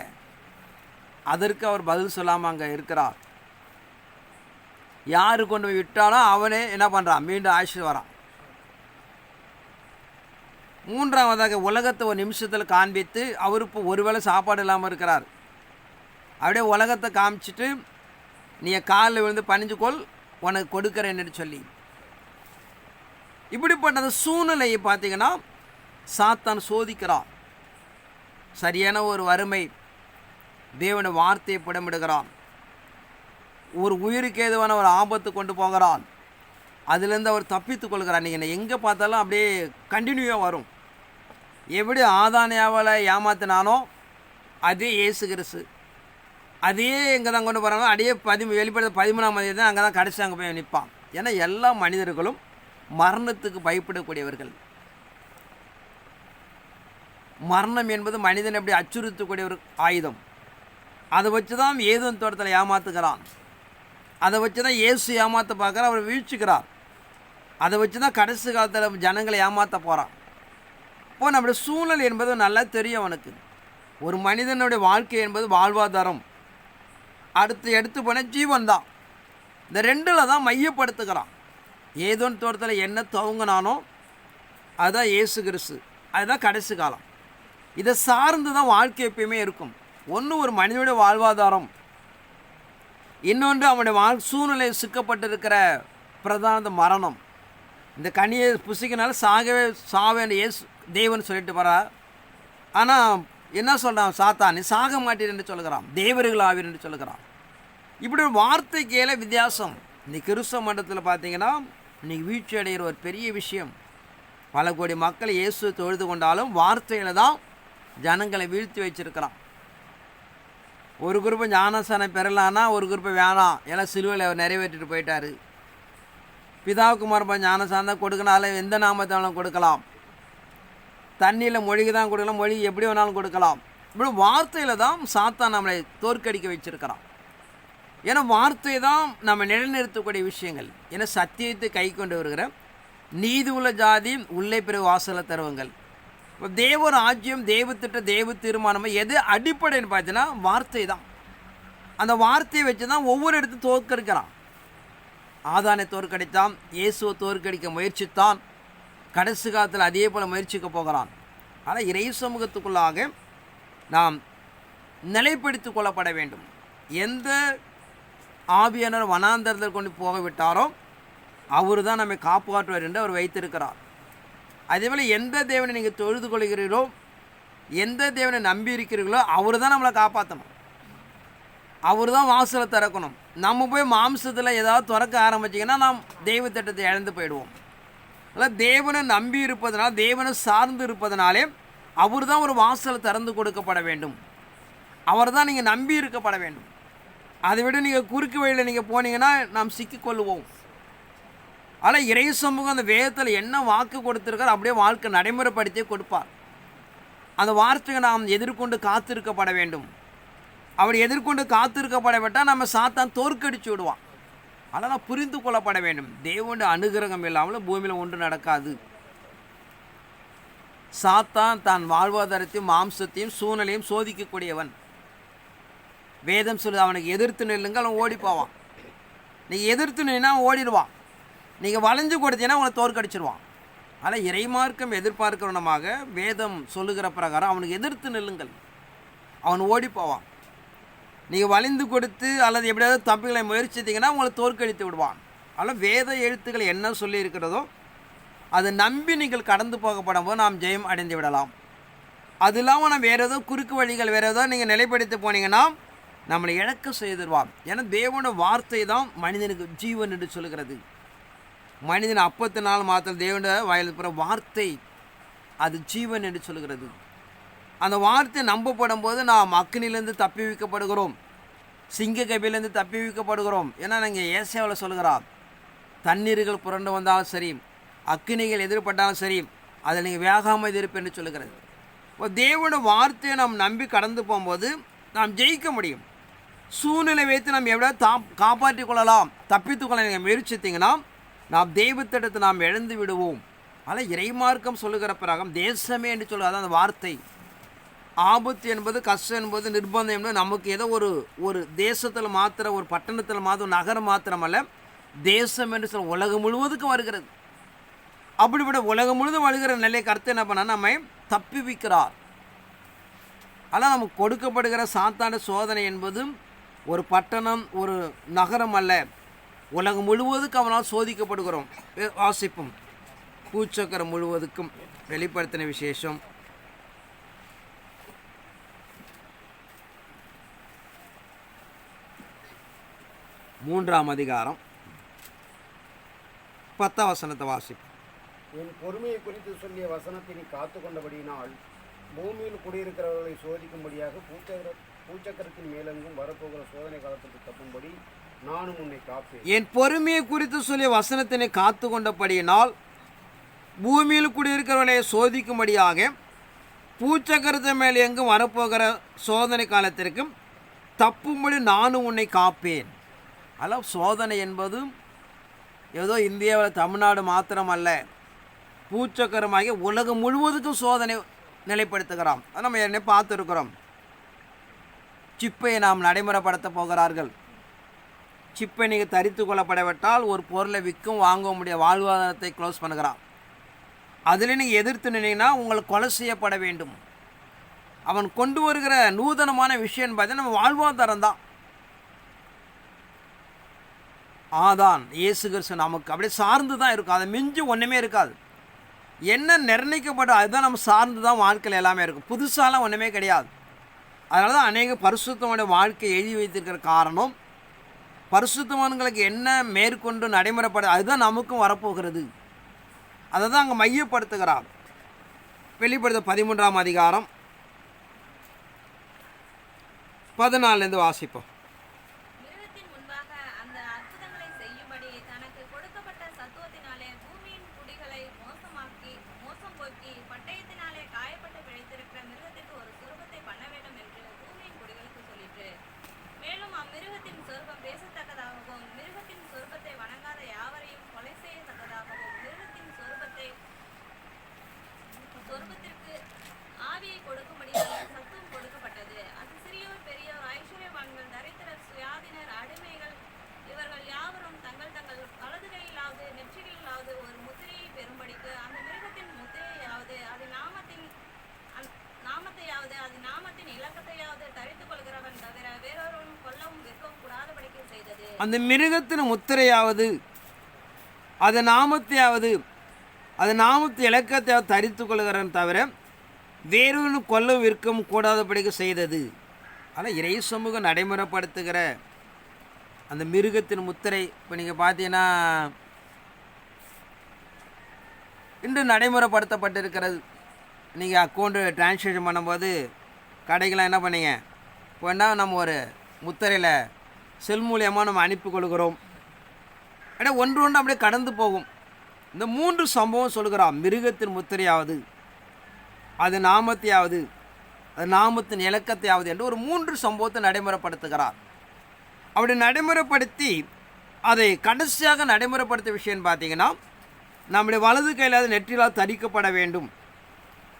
அதற்கு அவர் பதில் சொல்லாமல் அங்கே இருக்கிறார். யார் கொண்டு போய் விட்டாலும் அவனே என்ன பண்ணுறான், மீண்டும் ஆயுஷ் வரான். மூன்றாவதாக உலகத்தை ஒரு நிமிஷத்தில் காண்பித்து அவர் இப்போ ஒருவேளை சாப்பாடு இல்லாமல் இருக்கிறார். அப்படியே உலகத்தை காமிச்சிட்டு நீ காலில் விழுந்து பணிஞ்சுக்கொள், உனக்கு கொடுக்குறேன்னு சொல்லி, இப்படிப்பட்ட அந்த சூழ்நிலையை பார்த்தீங்கன்னா சாத்தான் சோதிக்கிறான். சரியான ஒரு வறுமை, தேவனுடைய வார்த்தையை புடமிடுகிறான். ஒரு உயிருக்கு ஏதுவான ஒரு ஆபத்து கொண்டு போகிறான். அதுலேருந்து அவர் தப்பித்து கொள்கிறார். நீங்கள் எங்கே பார்த்தாலும் அப்படியே கண்டினியூவாக வரும். எப்படி ஆதானியாவில் ஏமாத்தினானோ அதே இயேசு கிறிஸ்து அதே எங்கே தான் கொண்டு போகிறாங்களோ அப்படியே வெளிப்படுத்த 13ஆம் அதிகாரம் தான் அங்கே தான் கடைசி அங்கே போய் நிற்பான். ஏன்னா எல்லா மனிதர்களும் மரணத்துக்கு பயப்படக்கூடியவர்கள். மரணம் என்பது மனிதன் எப்படி அச்சுறுத்தக்கூடிய ஒரு ஆயுதம். அதை வச்சு தான் ஏதேன் தோட்டத்தில் ஏமாத்துகிறான். அதை வச்சு தான் இயேசு ஏமாற்ற பார்க்குறார், அவர் வீழ்ச்சிக்கிறார். அதை வச்சு தான் கடைசி காலத்தில் ஜனங்களை ஏமாற்ற போகிறான். இப்போ நம்முடைய சூழல் என்பது நல்லா தெரியும் அவனுக்கு. ஒரு மனிதனுடைய வாழ்க்கை என்பது வாழ்வாதாரம், அடுத்து எடுத்து போன ஜீவன் தான். இந்த ரெண்டில் தான் மையப்படுத்துகிறான். ஏதோன் தோட்டத்தில் என்ன துவங்கினானோ அதுதான் இயேசு கிறிஸ்து, அதுதான் கடைசி காலம். இதை சார்ந்து தான் வாழ்க்கை எப்பயுமே இருக்கும். ஒன்று ஒரு மனிதனுடைய வாழ்வாதாரம், இன்னொன்று அவனுடைய சூழ்நிலை சிக்கப்பட்டிருக்கிற பிரதான மரணம். இந்த கனியை புசிக்கனால சாவேன்னு இயேசு தேவன் சொல்லிட்டு போகிறார். ஆனால் என்ன சொல்கிறான் சாத்தான், நீ சாக மாட்டீர் என்று சொல்லுகிறான், தேவர்கள் ஆவீர் என்று சொல்லுகிறான். இப்படி ஒரு வார்த்தைக்கேல வித்தியாசம். இந்த கிறிஸ்தவ மண்டலத்தில் பார்த்தீங்கன்னா இன்றைக்கி வீழ்ச்சி அடைகிற ஒரு பெரிய விஷயம். பல கோடி மக்கள் இயேசு தொழுது கொண்டாலும் வார்த்தையில் தான் ஜனங்களை வீழ்த்தி வச்சிருக்கிறான். ஒரு குரூப்பை ஞானசானம் பெறலான்னா ஒரு குரூப்பை வேணாம், எல்லாம் சிலுவையில் அவர் நிறைவேற்றிட்டு போயிட்டார். பிதாவுக்கு மரபா ஞானசானம் தான் கொடுக்கனாலும் எந்த நாமத்தாலும் கொடுக்கலாம், தண்ணியில் மொழிக்கு தான் கொடுக்கலாம், மொழி எப்படி வேணாலும் கொடுக்கலாம். இப்படி வார்த்தையில் தான் சாத்தான் நம்மளை தோற்கடிக்க வச்சிருக்கிறான். ஏன்னா வார்த்தை தான் நம்ம நிலைநிறுத்தக்கூடிய விஷயங்கள். ஏன்னா சத்தியத்தை கை கொண்டு வருகிற நீதி உள்ள ஜாதி உள்ளே பிற வாசலை தருவங்கள். இப்போ தேவ ராஜ்யம், தேவத்திட்ட, தேவ தீர்மானம் எது அடிப்படைன்னு பார்த்தீங்கன்னா வார்த்தை தான். அந்த வார்த்தையை வச்சு தான் ஒவ்வொரு இடத்தையும் தோற்கடிக்கிறான். ஆதானை தோற்கடித்தான், இயேசுவை தோற்கடிக்க முயற்சித்தான், கடைசி காலத்தில் அதே போல் முயற்சிக்க போகிறான். ஆனால் இறை சமூகத்துக்குள்ளாக நாம் நிலைப்படுத்தி கொள்ளப்பட வேண்டும். எந்த ஆவியானவர் வனாந்தரத்தில் கொண்டு போக விட்டாரோ அவர் தான் நம்மை காப்பாற்றுவார் என்று அவர் வைத்திருக்கிறார். அதேபோல் எந்த தேவனை நீங்கள் தொழுது கொள்கிறீர்களோ, எந்த தேவனை நம்பி இருக்கிறீர்களோ அவர் தான் நம்மளை காப்பாற்றணும், அவர் தான் வாசலை திறக்கணும். நம்ம போய் மாம்சத்தில் ஏதாவது திறக்க ஆரம்பிச்சிங்கன்னா நாம் தெய்வ திட்டத்தை இழந்து போயிடுவோம். அதனால் தேவனை நம்பி இருப்பதனால், தேவனை சார்ந்து இருப்பதனாலே அவர் தான் ஒரு வாசலை திறந்து கொடுக்கப்பட வேண்டும், அவர் தான் நீங்கள் நம்பி இருக்கப்பட வேண்டும். அதை விட நீங்கள் குறுக்கு வழியில் நீங்கள் போனீங்கன்னா நாம் சிக்கிக்கொள்ளுவோம். ஆனால் இறை சமூகம் அந்த வேதத்தில் என்ன வாக்கு கொடுத்துருக்கார் அப்படியே வாழ்க்கை நடைமுறைப்படுத்தி கொடுப்பார். அந்த வார்த்தையை நாம் எதிர்கொண்டு காத்திருக்கப்பட வேண்டும். அவர் எதிர்கொண்டு காத்திருக்கப்படவிட்டால் நம்ம சாத்தான் தோற்கடிச்சு விடுவான். அதெல்லாம் புரிந்து கொள்ளப்பட வேண்டும். தேவனுடைய அனுகிரகம் இல்லாமல் பூமியில் ஒன்று நடக்காது. சாத்தான் தான் வாழ்வாதாரத்தையும் மாம்சத்தையும் சூழ்நிலையும் சோதிக்கக்கூடியவன். வேதம் சொல்லுது, அவனுக்கு எதிர்த்து நில்லுங்க, அவன் ஓடி போவான். நீங்கள் எதிர்த்து நின்னா ஓடிடுவான், நீங்கள் வளைஞ்சு கொடுத்தீங்கன்னா அவனை தோற்கடிச்சிடுவான். ஆனால் இறைமார்க்கம் எதிர்பார்க்கிறவனமாக வேதம் சொல்லுகிற பிரகாரம் அவனுக்கு எதிர்த்து நில்லுங்கள், அவன் ஓடி போவான். நீங்கள் வளைந்து கொடுத்து அல்லது எப்படியாவது தப்பிகளை முயற்சித்தீங்கன்னா உங்களை தோற்கடித்து விடுவான். அதனால் வேத எழுத்துக்கள் என்ன சொல்லி இருக்கிறதோ அதை நம்பி நீங்கள் கடந்து போகப்படும் போது நாம் ஜெயம் அடைந்து விடலாம். அது இல்லாமல் நான் வேறு ஏதோ குறுக்கு வழிகள் வேறு ஏதோ நீங்கள் நிலைப்படுத்தி போனீங்கன்னா நம்மளை இழக்க செய்திருவார். ஏன்னா தேவனோட வார்த்தை தான் மனிதனுக்கு ஜீவன் என்று சொல்கிறது. மனிதன் 54 மாதத்தில் தேவனோட வாயில் பிற வார்த்தை அது ஜீவன் என்று சொல்கிறது. அந்த வார்த்தை நம்பப்படும் போது நாம் அக்கினிலேருந்து தப்பி வைக்கப்படுகிறோம், சிங்க கபிலேருந்து தப்பி வைக்கப்படுகிறோம். ஏன்னா நாங்கள் ஏசாயாவில் சொல்கிறார், தண்ணீர்கள் புரண்டு வந்தாலும் சரி, அக்கினிகள் எதிர்பட்டாலும் சரி, அதில் நீங்கள் வேகாமல் இருப்பேன் என்று சொல்லுகிறது. இப்போ தேவனோட வார்த்தையை நாம் நம்பி கடந்து போகும்போது நாம் ஜெயிக்க முடியும். சூழ்நிலை வைத்து நாம் எவ்வளோ காப்பாற்றி கொள்ளலாம், தப்பித்து கொள்ள நீங்கள் முயற்சித்தீங்கன்னா நாம் தெய்வத்திடத்தை நாம் இழந்து விடுவோம். ஆனால் இறைமார்க்கம் சொல்லுகிற பிறகு தேசமே என்று சொல்லுறது அந்த வார்த்தை. ஆபத்து என்பது, கஷ்டம் என்பது, நிர்பந்தம் என்பது நமக்கு ஏதோ ஒரு தேசத்தில் மாத்திரம், ஒரு பட்டணத்தில் மாத்திரம், நகரம் மாத்திரமல்ல, தேசம் என்று சொல்ல உலகம் முழுவதுக்கும் வருகிறது. அப்படிப்பட்ட உலகம் முழுவதும் வருகிற நிலை கருத்து என்ன பண்ணால் நம்மை தப்பி வைக்கிறார். ஆனால் நமக்கு கொடுக்கப்படுகிற சாத்தான சோதனை என்பது ஒரு பட்டணம், ஒரு நகரம் அல்ல, உலகம் முழுவதுக்கும் அவனால் சோதிக்கப்படுகிறோம். வாசிப்பும் பூச்சக்கரம் முழுவதுக்கும் வெளிப்படுத்தின விசேஷம் 3ஆம் அதிகாரம் 10ஆம் வசனத்தை வாசிப்போம். என் பொறுமையை குறித்து சொல்லிய வசனத்தை நீ காத்து கொண்டபடியினால் பூமியில் குடியிருக்கிறவர்களை சோதிக்கும்படியாக பூச்சக்கரத்தின் மேலெங்கும் வரப்போகிற சோதனை காலத்துக்கு தப்பும்படி நானும் உன்னை காப்பேன். என் பொறுமையை குறித்து சொல்லிய வசனத்தினை காத்து கொண்டபடியினால் பூமியில் குடியிருக்கிறவர்களை சோதிக்கும்படியாக பூச்சக்கரத்தின் மேல் எங்கும் வரப்போகிற சோதனை காலத்திற்கும் தப்பும்படி நானும் உன்னை காப்பேன். அல்ல, சோதனை என்பது ஏதோ இந்தியாவில் தமிழ்நாடு மாத்திரம் அல்ல, பூச்சக்கரமாகிய உலகம் முழுவதுக்கும் சோதனை நிலைப்படுத்துகிறான். அதை நம்ம என்ன பார்த்துருக்கிறோம். சிப்பை நாம் நடைமுறைப்படுத்த போகிறார்கள். சிப்பை நீங்கள் தரித்து கொள்ளப்படவிட்டால் ஒரு பொருளை விற்கும் வாங்க முடிய வாழ்வாதாரத்தை க்ளோஸ் பண்ணுகிறான். அதில் நீங்கள் எதிர்த்து நின்னீங்கன்னா உங்களை கொலை செய்யப்பட வேண்டும். அவன் கொண்டு வருகிற நூதனமான விஷயம் பார்த்தீங்கன்னா நம்ம வாழ்வாதாரம் தான். ஆதான் இயேசு கிறிஸ்து நமக்கு அப்படியே சார்ந்து தான் இருக்கும், அதை மிஞ்சி ஒன்றுமே இருக்காது. என்ன நிர்ணயிக்கப்படும் அதுதான் நம்ம சார்ந்து தான் வாழ்க்கையில் எல்லாமே இருக்கும், புதுசாலாம் ஒன்றுமே கிடையாது. அதனால தான் அநேக பரிசுத்தமான வாழ்க்கை எழுதி வைத்திருக்கிற காரணம், பரிசுத்தவான்களுக்கு என்ன மேற்கொண்டு நடைமுறைப்பட அதுதான் நமக்கும் வரப்போகிறது. அதை தான் அங்கே மையப்படுத்துகிறார். வெளிப்படுத்த 13ஆம் அதிகாரம் 14 வாசிப்போம். அந்த மிருகத்தின் முத்திரையாவது அது நாமத்தையாவது அது நாமத்து இலக்கத்தையாவது தரித்து கொள்கிறன்னு தவிர வேறொன்று கொல்லும் விற்கவும் கூடாதபடிக்கு செய்தது. ஆனால் இறை சமூகம் நடைமுறைப்படுத்துகிற அந்த மிருகத்தின் முத்திரை இப்போ நீங்கள் பார்த்தீங்கன்னா இன்று நடைமுறைப்படுத்தப்பட்டிருக்கிறது. நீங்கள் அக்கௌண்ட்டு டிரான்சாக்ஷன் பண்ணும்போது கடைகள்லாம் என்ன பண்ணீங்க, இப்போன்னா நம்ம ஒரு முத்திரையில் செல் மூலியமாக நம்ம அனுப்பி கொள்கிறோம். அப்படியே ஒன்று அப்படியே கடந்து போகும். இந்த 3 சம்பவம் சொல்கிறான். மிருகத்தின் முத்திரையாவது, அது நாமத்தையாவது, அது நாமத்தின் இலக்கத்தையாவது என்று ஒரு 3 சம்பவத்தை நடைமுறைப்படுத்துகிறார். அப்படி நடைமுறைப்படுத்தி அதை கடைசியாக நடைமுறைப்படுத்த விஷயம் பார்த்தீங்கன்னா, நம்முடைய வலது கையில் அது நெற்றிலால் தரிக்கப்பட வேண்டும்.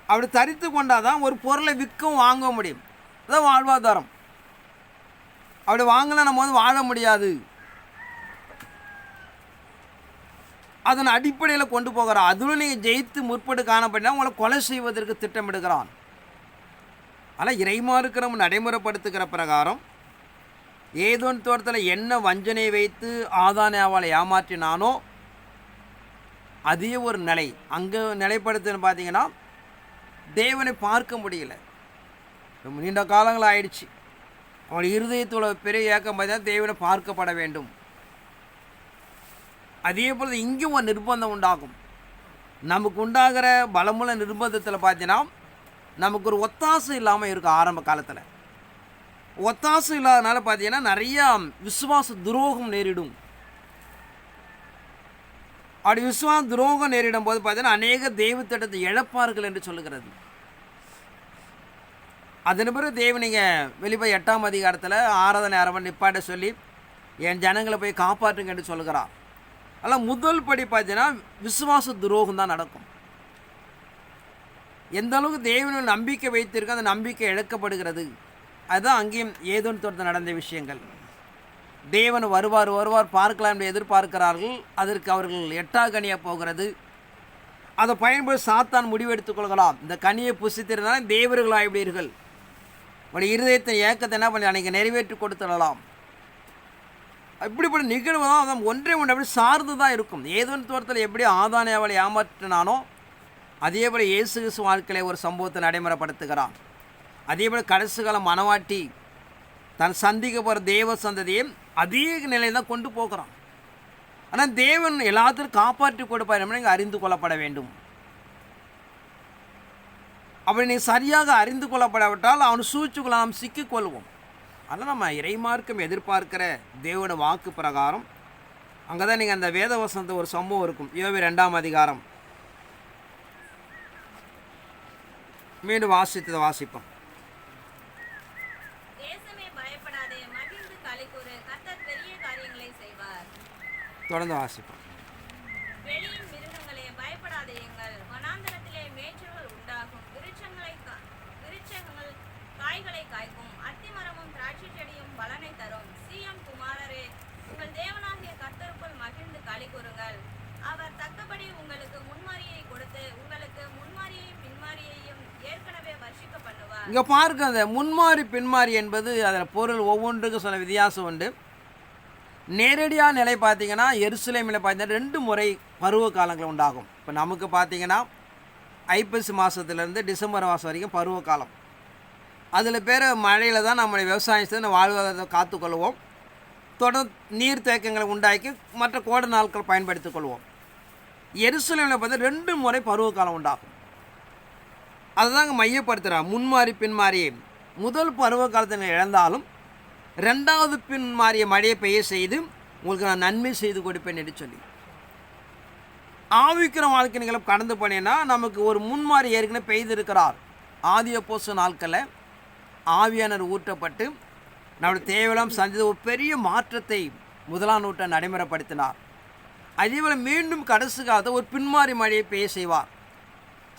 அப்படி தரித்து கொண்டால் தான் ஒரு பொருளை விற்கவும் வாங்க முடியும். அதான் வாழ்வாதாரம். அப்படி வாங்கலாம் நம்ம வாழ முடியாது. அதன் அடிப்படையில் கொண்டு போகிறான். அதில் நீங்கள் ஜெயித்து முற்பட்டு காணப்பட்டால் உங்களை கொலை செய்வதற்கு திட்டமிடுகிறான். ஆனால் இறைமாருக்கு நம்ம நடைமுறைப்படுத்துகிற பிரகாரம் ஏதோன் தோட்டத்தில் என்ன வஞ்சனையை வைத்து ஆதானியாவால் ஏமாற்றினானோ அதே ஒரு நிலை அங்கே நிலைப்படுத்துன்னு பார்த்தீங்கன்னா தேவனை பார்க்க முடியல. நீண்ட காலங்கள் ஆயிடுச்சு. அவனுடைய இருதயத்தோட பெரிய ஏக்கம் பார்த்தீங்கன்னா தேவனை பார்க்கப்பட வேண்டும். அதே போல் இங்கே ஒரு நிர்பந்தம் உண்டாகும். நமக்கு உண்டாகிற பலமுள்ள நிர்பந்தத்தில் பார்த்தீங்கன்னா நமக்கு ஒரு ஒத்தாசை இல்லாமல் இருக்கும். ஆரம்ப காலத்தில் ஒத்தாசை இல்லாதனால பார்த்தீங்கன்னா நிறையா விசுவாச துரோகம் நேரிடும். அப்படி விசுவாச துரோகம் நேரிடும் போது பார்த்தீங்கன்னா அநேக தெய்வ திட்டத்தை இழப்பார்கள் என்று சொல்லுகிறது. அதன் பிறகு தேவன் நீங்கள் வெளிப்படை 8ஆம் அதிகாரத்தில் ஆராதனை அரவன் நிப்பாட்ட சொல்லி என் ஜனங்களை போய் காப்பாற்றுங்க என்று சொல்லுகிறார். அதனால் முதல் படி பார்த்தீங்கன்னா விசுவாச துரோகம் தான் நடக்கும். எந்த அளவுக்கு தேவனில் நம்பிக்கை வைத்திருக்க அந்த நம்பிக்கை இழக்கப்படுகிறது. அதுதான் அங்கேயும் ஏதோன் தோட்டத்தில் நடந்த விஷயங்கள். தேவன் வருவார் பார்க்கலாம் என்று எதிர்பார்க்கிறார்கள். அதற்கு அவர்கள் எட்டாகனியாக போகிறது. அதை பயன்படுத்தி சாத்தான் முடிவெடுத்துக் கொள்கலாம். இந்த கனியை புசித்திருந்தால் தேவர்கள் ஆகிவிடுவீர்கள். உடைய இருதயத்தின் ஏக்கத்தை என்ன பண்ணி அன்றைக்கி நிறைவேற்றி கொடுத்துடலாம். இப்படிப்பட்ட நிகழ்வு தான் ஒன்றே ஒன்று அப்படி சார்ந்து தான் இருக்கும். ஏதோன் தோட்டத்தில் எப்படி ஆதானை அவளை ஏமாற்றினானோ அதே போல் இயேசு கிறிஸ்து வாழ்க்கையில ஒரு சம்பவத்தை நடைமுறைப்படுத்துகிறான். அதே போல் கடைசி காலம் மனவாட்டி தன் சந்திக்க போகிற தேவ சந்ததியை அதே நிலையில் தான் கொண்டு போகிறான். ஆனால் தேவன் எல்லாத்திலும் காப்பாற்றி கொடுப்பார் என்பதை அறிந்து கொள்ளப்பட வேண்டும். அப்படி நீ சரியாக அறிந்து கொள்ளப்படாவிட்டால் அவன் சூழ்ச்சிக்குள்ள நாம் சிக்கிக்கொள்வோம். அதனால் நம்ம இறைமார்க்கம் எதிர்பார்க்கிற தேவனோட வாக்கு பிரகாரம் அங்கே தான் நீங்கள் அந்த வேத வசனத்தை ஒரு சம்பவம் இருக்கும். யோபு 2ஆம் அதிகாரம் மீண்டும் வாசித்ததை வாசிப்போம். தொடர்ந்து வாசிப்போம். வெளியின் மிருகங்களே பயப்படாதேயுங்கள், வனாந்தரத்திலே மேய்ச்சல்கள் உண்டாகும், விருட்சங்கள் காய்களை காய்க்கும், அத்திமரமும் திராட்சை செடியும் பலனை தரும். சீயோன் குமாரரே, உங்கள் தேவனாகிய கர்த்தருக்குள் மகிழ்ந்து களி கூறுங்கள். அவர் தக்கபடி உங்களுக்கு முன்மாரியை கொடுத்து உங்களுக்கு முன்மாரியையும் பின்மாரியையும் ஏற்கனவே வர்ஷிக்க பண்ணுவார். இங்கே பார்க்க அந்த முன்மாரி பின்மாரி என்பது அதில் பொருள் ஒவ்வொன்றுக்கும் சில வித்தியாசம் உண்டு. நேரடியாக நிலை பார்த்திங்கன்னா எருசலேமில் பார்த்தீங்கன்னா 2 முறை பருவ காலங்கள் உண்டாகும். இப்போ நமக்கு பார்த்திங்கன்னா ஐப்பசி மாதத்துலேருந்து டிசம்பர் மாதம் வரைக்கும் பருவ காலம். அதில் பேர் மழையில் தான் நம்மளுடைய விவசாயத்தை வாழ்வாதாரத்தை காத்துக்கொள்வோம். தொடர்ந்து நீர் தேக்கங்களை உண்டாக்கி மற்ற கோடை நாட்கள் பயன்படுத்திக் கொள்வோம். எருசலேமில் பார்த்தா 2 முறை பருவ காலம் உண்டாகும். அதுதாங்க மையப்படுத்துகிறார். முன்மாறி பின்மாறி முதல் பருவ காலத்தை இழந்தாலும் 2வது பின்மாறிய மழையை பெய்ய செய்து உங்களுக்கு நான் நன்மை செய்து கொடுப்பேன் என்று சொல்லி ஆவிக்கிற வாழ்க்கை நீங்கள் கடந்து போனீங்கன்னா நமக்கு ஒரு முன்மாறி ஏற்கனவே பெய்திருக்கிறார். ஆதி அப்போஸ்தலர் நாட்களில் ஆவியானவர் ஊற்றப்பட்டு நம்முடைய தேவையெல்லாம் சந்தித்த ஒரு பெரிய மாற்றத்தை 1ஆம் நூற்றாண்டு நடைமுறைப்படுத்தினார். அதேபோல் மீண்டும் கடைசி காலத்தை ஒரு பின்மாறி மழையை பெய்ய செய்வார்.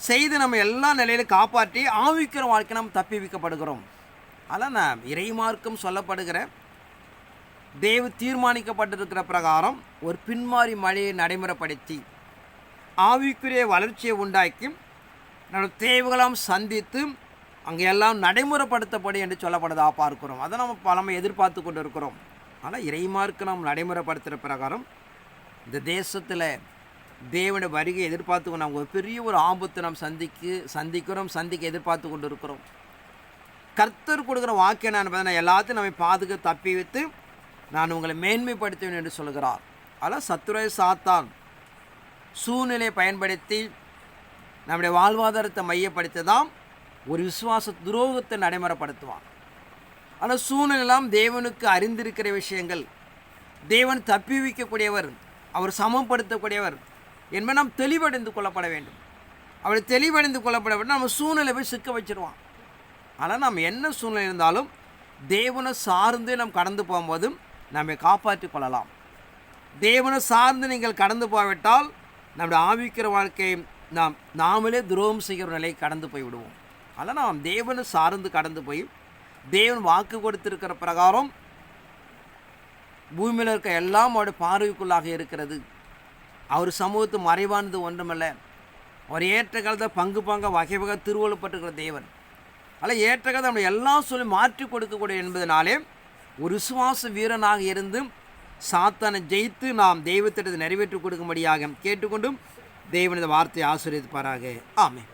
செய்து நம்ம எல்லா நிலையிலும் காப்பாற்றி ஆவிக்கிற வாழ்க்கை நாம் தப்பி வைக்கப்படுகிறோம். அதான் நான் இறைமார்க்கம் சொல்லப்படுகிற தேவ தீர்மானிக்கப்பட்டிருக்கிற பிரகாரம் ஒரு பின்மாறி மழையை நடைமுறைப்படுத்தி ஆவிக்குரிய வளர்ச்சியை உண்டாக்கி நம்ம தேவைகளாம் சந்தித்து அங்கே எல்லாம் நடைமுறைப்படுத்தப்படும் என்று சொல்லப்படுவதாக பார்க்கிறோம். அதை நம்ம பலமை எதிர்பார்த்து கொண்டு இருக்கிறோம். ஆனால் இறைமார்க்கம் நாம் நடைமுறைப்படுத்துகிற பிரகாரம் இந்த தேசத்தில் தேவனுடைய வருகை எதிர்பார்த்து நம்ம ஒரு பெரிய ஒரு ஆபத்தை நாம் சந்திக்க எதிர்பார்த்து கொண்டு இருக்கிறோம். கர்த்தர் கொடுக்குற வாக்கு என்னன்னு நான் எல்லாத்தையும் நம்மை பாதுகாத்து தப்பி வைத்து நான் உங்களை மேன்மைப்படுத்துவேன் என்று சொல்கிறார். அதனால் சத்துரை சாத்தான் சூழ்நிலையை பயன்படுத்தி நம்முடைய வாழ்வாதாரத்தை மையப்படுத்தி தான் ஒரு விசுவாச துரோகத்தை நடைமுறைப்படுத்துவான். ஆனால் சூழ்நிலையெல்லாம் தேவனுக்கு அறிந்திருக்கிற விஷயங்கள், தேவன் தப்பி வைக்கக்கூடியவர், அவர் சமப்படுத்தக்கூடியவர் என்பதை நாம் தெளிவடைந்து கொள்ளப்பட வேண்டும். அப்படி தெளிவடைந்து கொள்ளப்பட வேண்டும். நம்ம சூழ்நிலை போய் சிக்க வச்சிருவான். ஆனால் நம்ம என்ன சூழ்நிலை இருந்தாலும் தேவனை சார்ந்து நாம் கடந்து போகும்போது நம்மை காப்பாற்றி கொள்ளலாம். தேவனை சார்ந்து நீங்கள் கடந்து போய்விட்டால் நம்முடைய ஆவிக்கிற வாழ்க்கையை நாமளே துரோகம் செய்கிற நிலையை கடந்து போய்விடுவோம். அதனால் நாம் தேவனை சார்ந்து கடந்து போய் தேவன் வாக்கு கொடுத்திருக்கிற பிரகாரம் பூமியில் இருக்க எல்லாம் அவருடைய பார்வைக்குள்ளாக இருக்கிறது. அவர் சமூகத்து மறைவானது ஒன்றுமல்ல. அவர் ஏற்ற காலத்தில் பங்காக வகை திருவள்ளப்பட்டிருக்கிற தேவன். அதில் ஏற்ற காலத்தை நம்ம எல்லாம் சொல்லி மாற்றி கொடுக்கக்கூடிய என்பதனாலே ஒரு விசுவாச வீரனாக இருந்து சாத்தானை ஜெயித்து நாம் தெய்வத்திட்டத்தை நிறைவேற்றி கொடுக்கும்படியாக கேட்டுக்கொண்டும் தேவனது வார்த்தையை ஆசீர்வதிப்பாராக. ஆமென்.